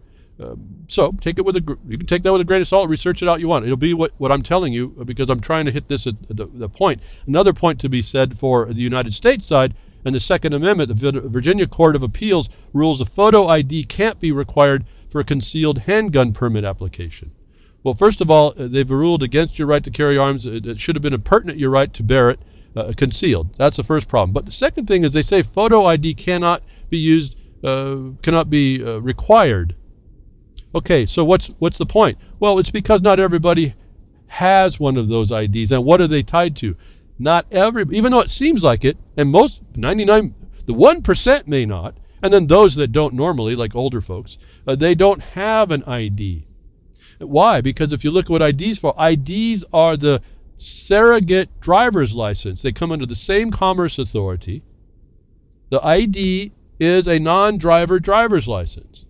So take it you can take that with a grain of salt, research it out you want. It'll be what I'm telling you because I'm trying to hit this at the point. Another point to be said for the United States side, and the Second Amendment, the Virginia Court of Appeals rules a photo ID can't be required for a concealed handgun permit application. Well, first of all, they've ruled against your right to carry arms. It should have been impertinent your right to bear it concealed. That's the first problem. But the second thing is they say photo ID cannot be used, cannot be required. Okay, so what's the point? Well, it's because not everybody has one of those IDs. And what are they tied to? Not even though it seems like it, and most 99, the 1% may not, and then those that don't normally, like older folks, they don't have an ID. Why? Because if you look at what IDs for, IDs are the surrogate driver's license. They come under the same commerce authority. The ID is a non-driver driver's license.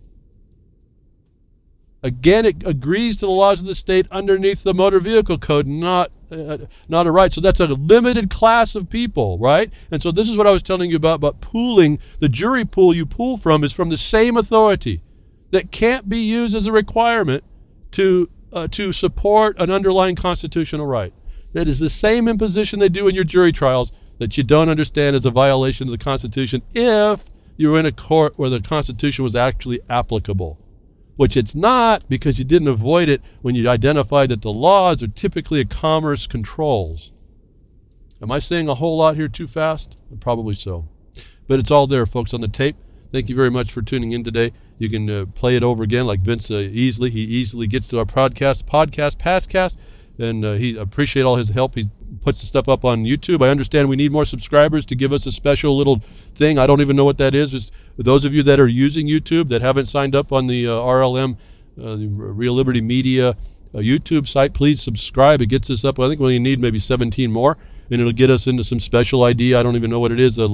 Again, it agrees to the laws of the state underneath the motor vehicle code, not a right. So that's a limited class of people, right? And so this is what I was telling you about pooling. The jury pool you pool from is from the same authority that can't be used as a requirement to support an underlying constitutional right. That is the same imposition they do in your jury trials that you don't understand as a violation of the Constitution if you're in a court where the Constitution was actually applicable. Which it's not, because you didn't avoid it when you identified that the laws are typically commerce controls. Am I saying a whole lot here too fast? Probably so. But it's all there, folks, on the tape. Thank you very much for tuning in today. You can play it over again like Vince He easily gets to our pastcast, and he appreciate all his help. He puts the stuff up on YouTube. I understand we need more subscribers to give us a special little thing. I don't even know what that is. Just those of you that are using YouTube that haven't signed up on the RLM, the Real Liberty Media YouTube site, please subscribe. It gets us up. I think we only need maybe 17 more, and it'll get us into some special ID. I don't even know what it is, a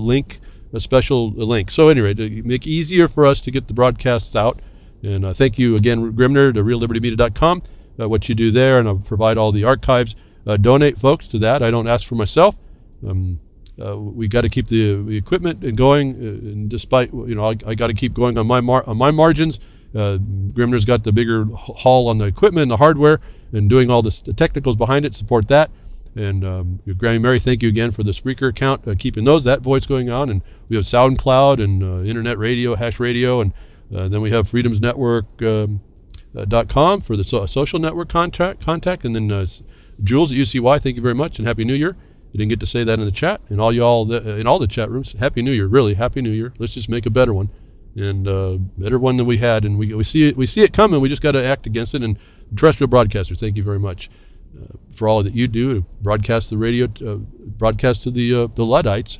special link. So anyway, to make it easier for us to get the broadcasts out. And thank you again, Grimner, to reallibertymedia.com, what you do there, and I'll provide all the archives. donate, folks, to that. I don't ask for myself. We got to keep the equipment going, and despite I got to keep going on my margins. Grimner's got the bigger haul on the equipment and the hardware, and doing all the technicals behind it. Support that. And Grammy Mary, thank you again for the Spreaker account, keeping that voice going on. And we have SoundCloud and Internet Radio, Hash Radio, and then we have freedomsnetwork.com for the social network contact. And then Jules at UCY, thank you very much, and Happy New Year. I didn't get to say that in the chat. And all y'all in all the chat rooms, Happy New Year, really, Happy New Year. Let's just make a better one, and better one than we had. And we see it coming. We just got to act against it. And terrestrial broadcasters, thank you very much for all that you do to broadcast the radio, broadcast to the Luddites.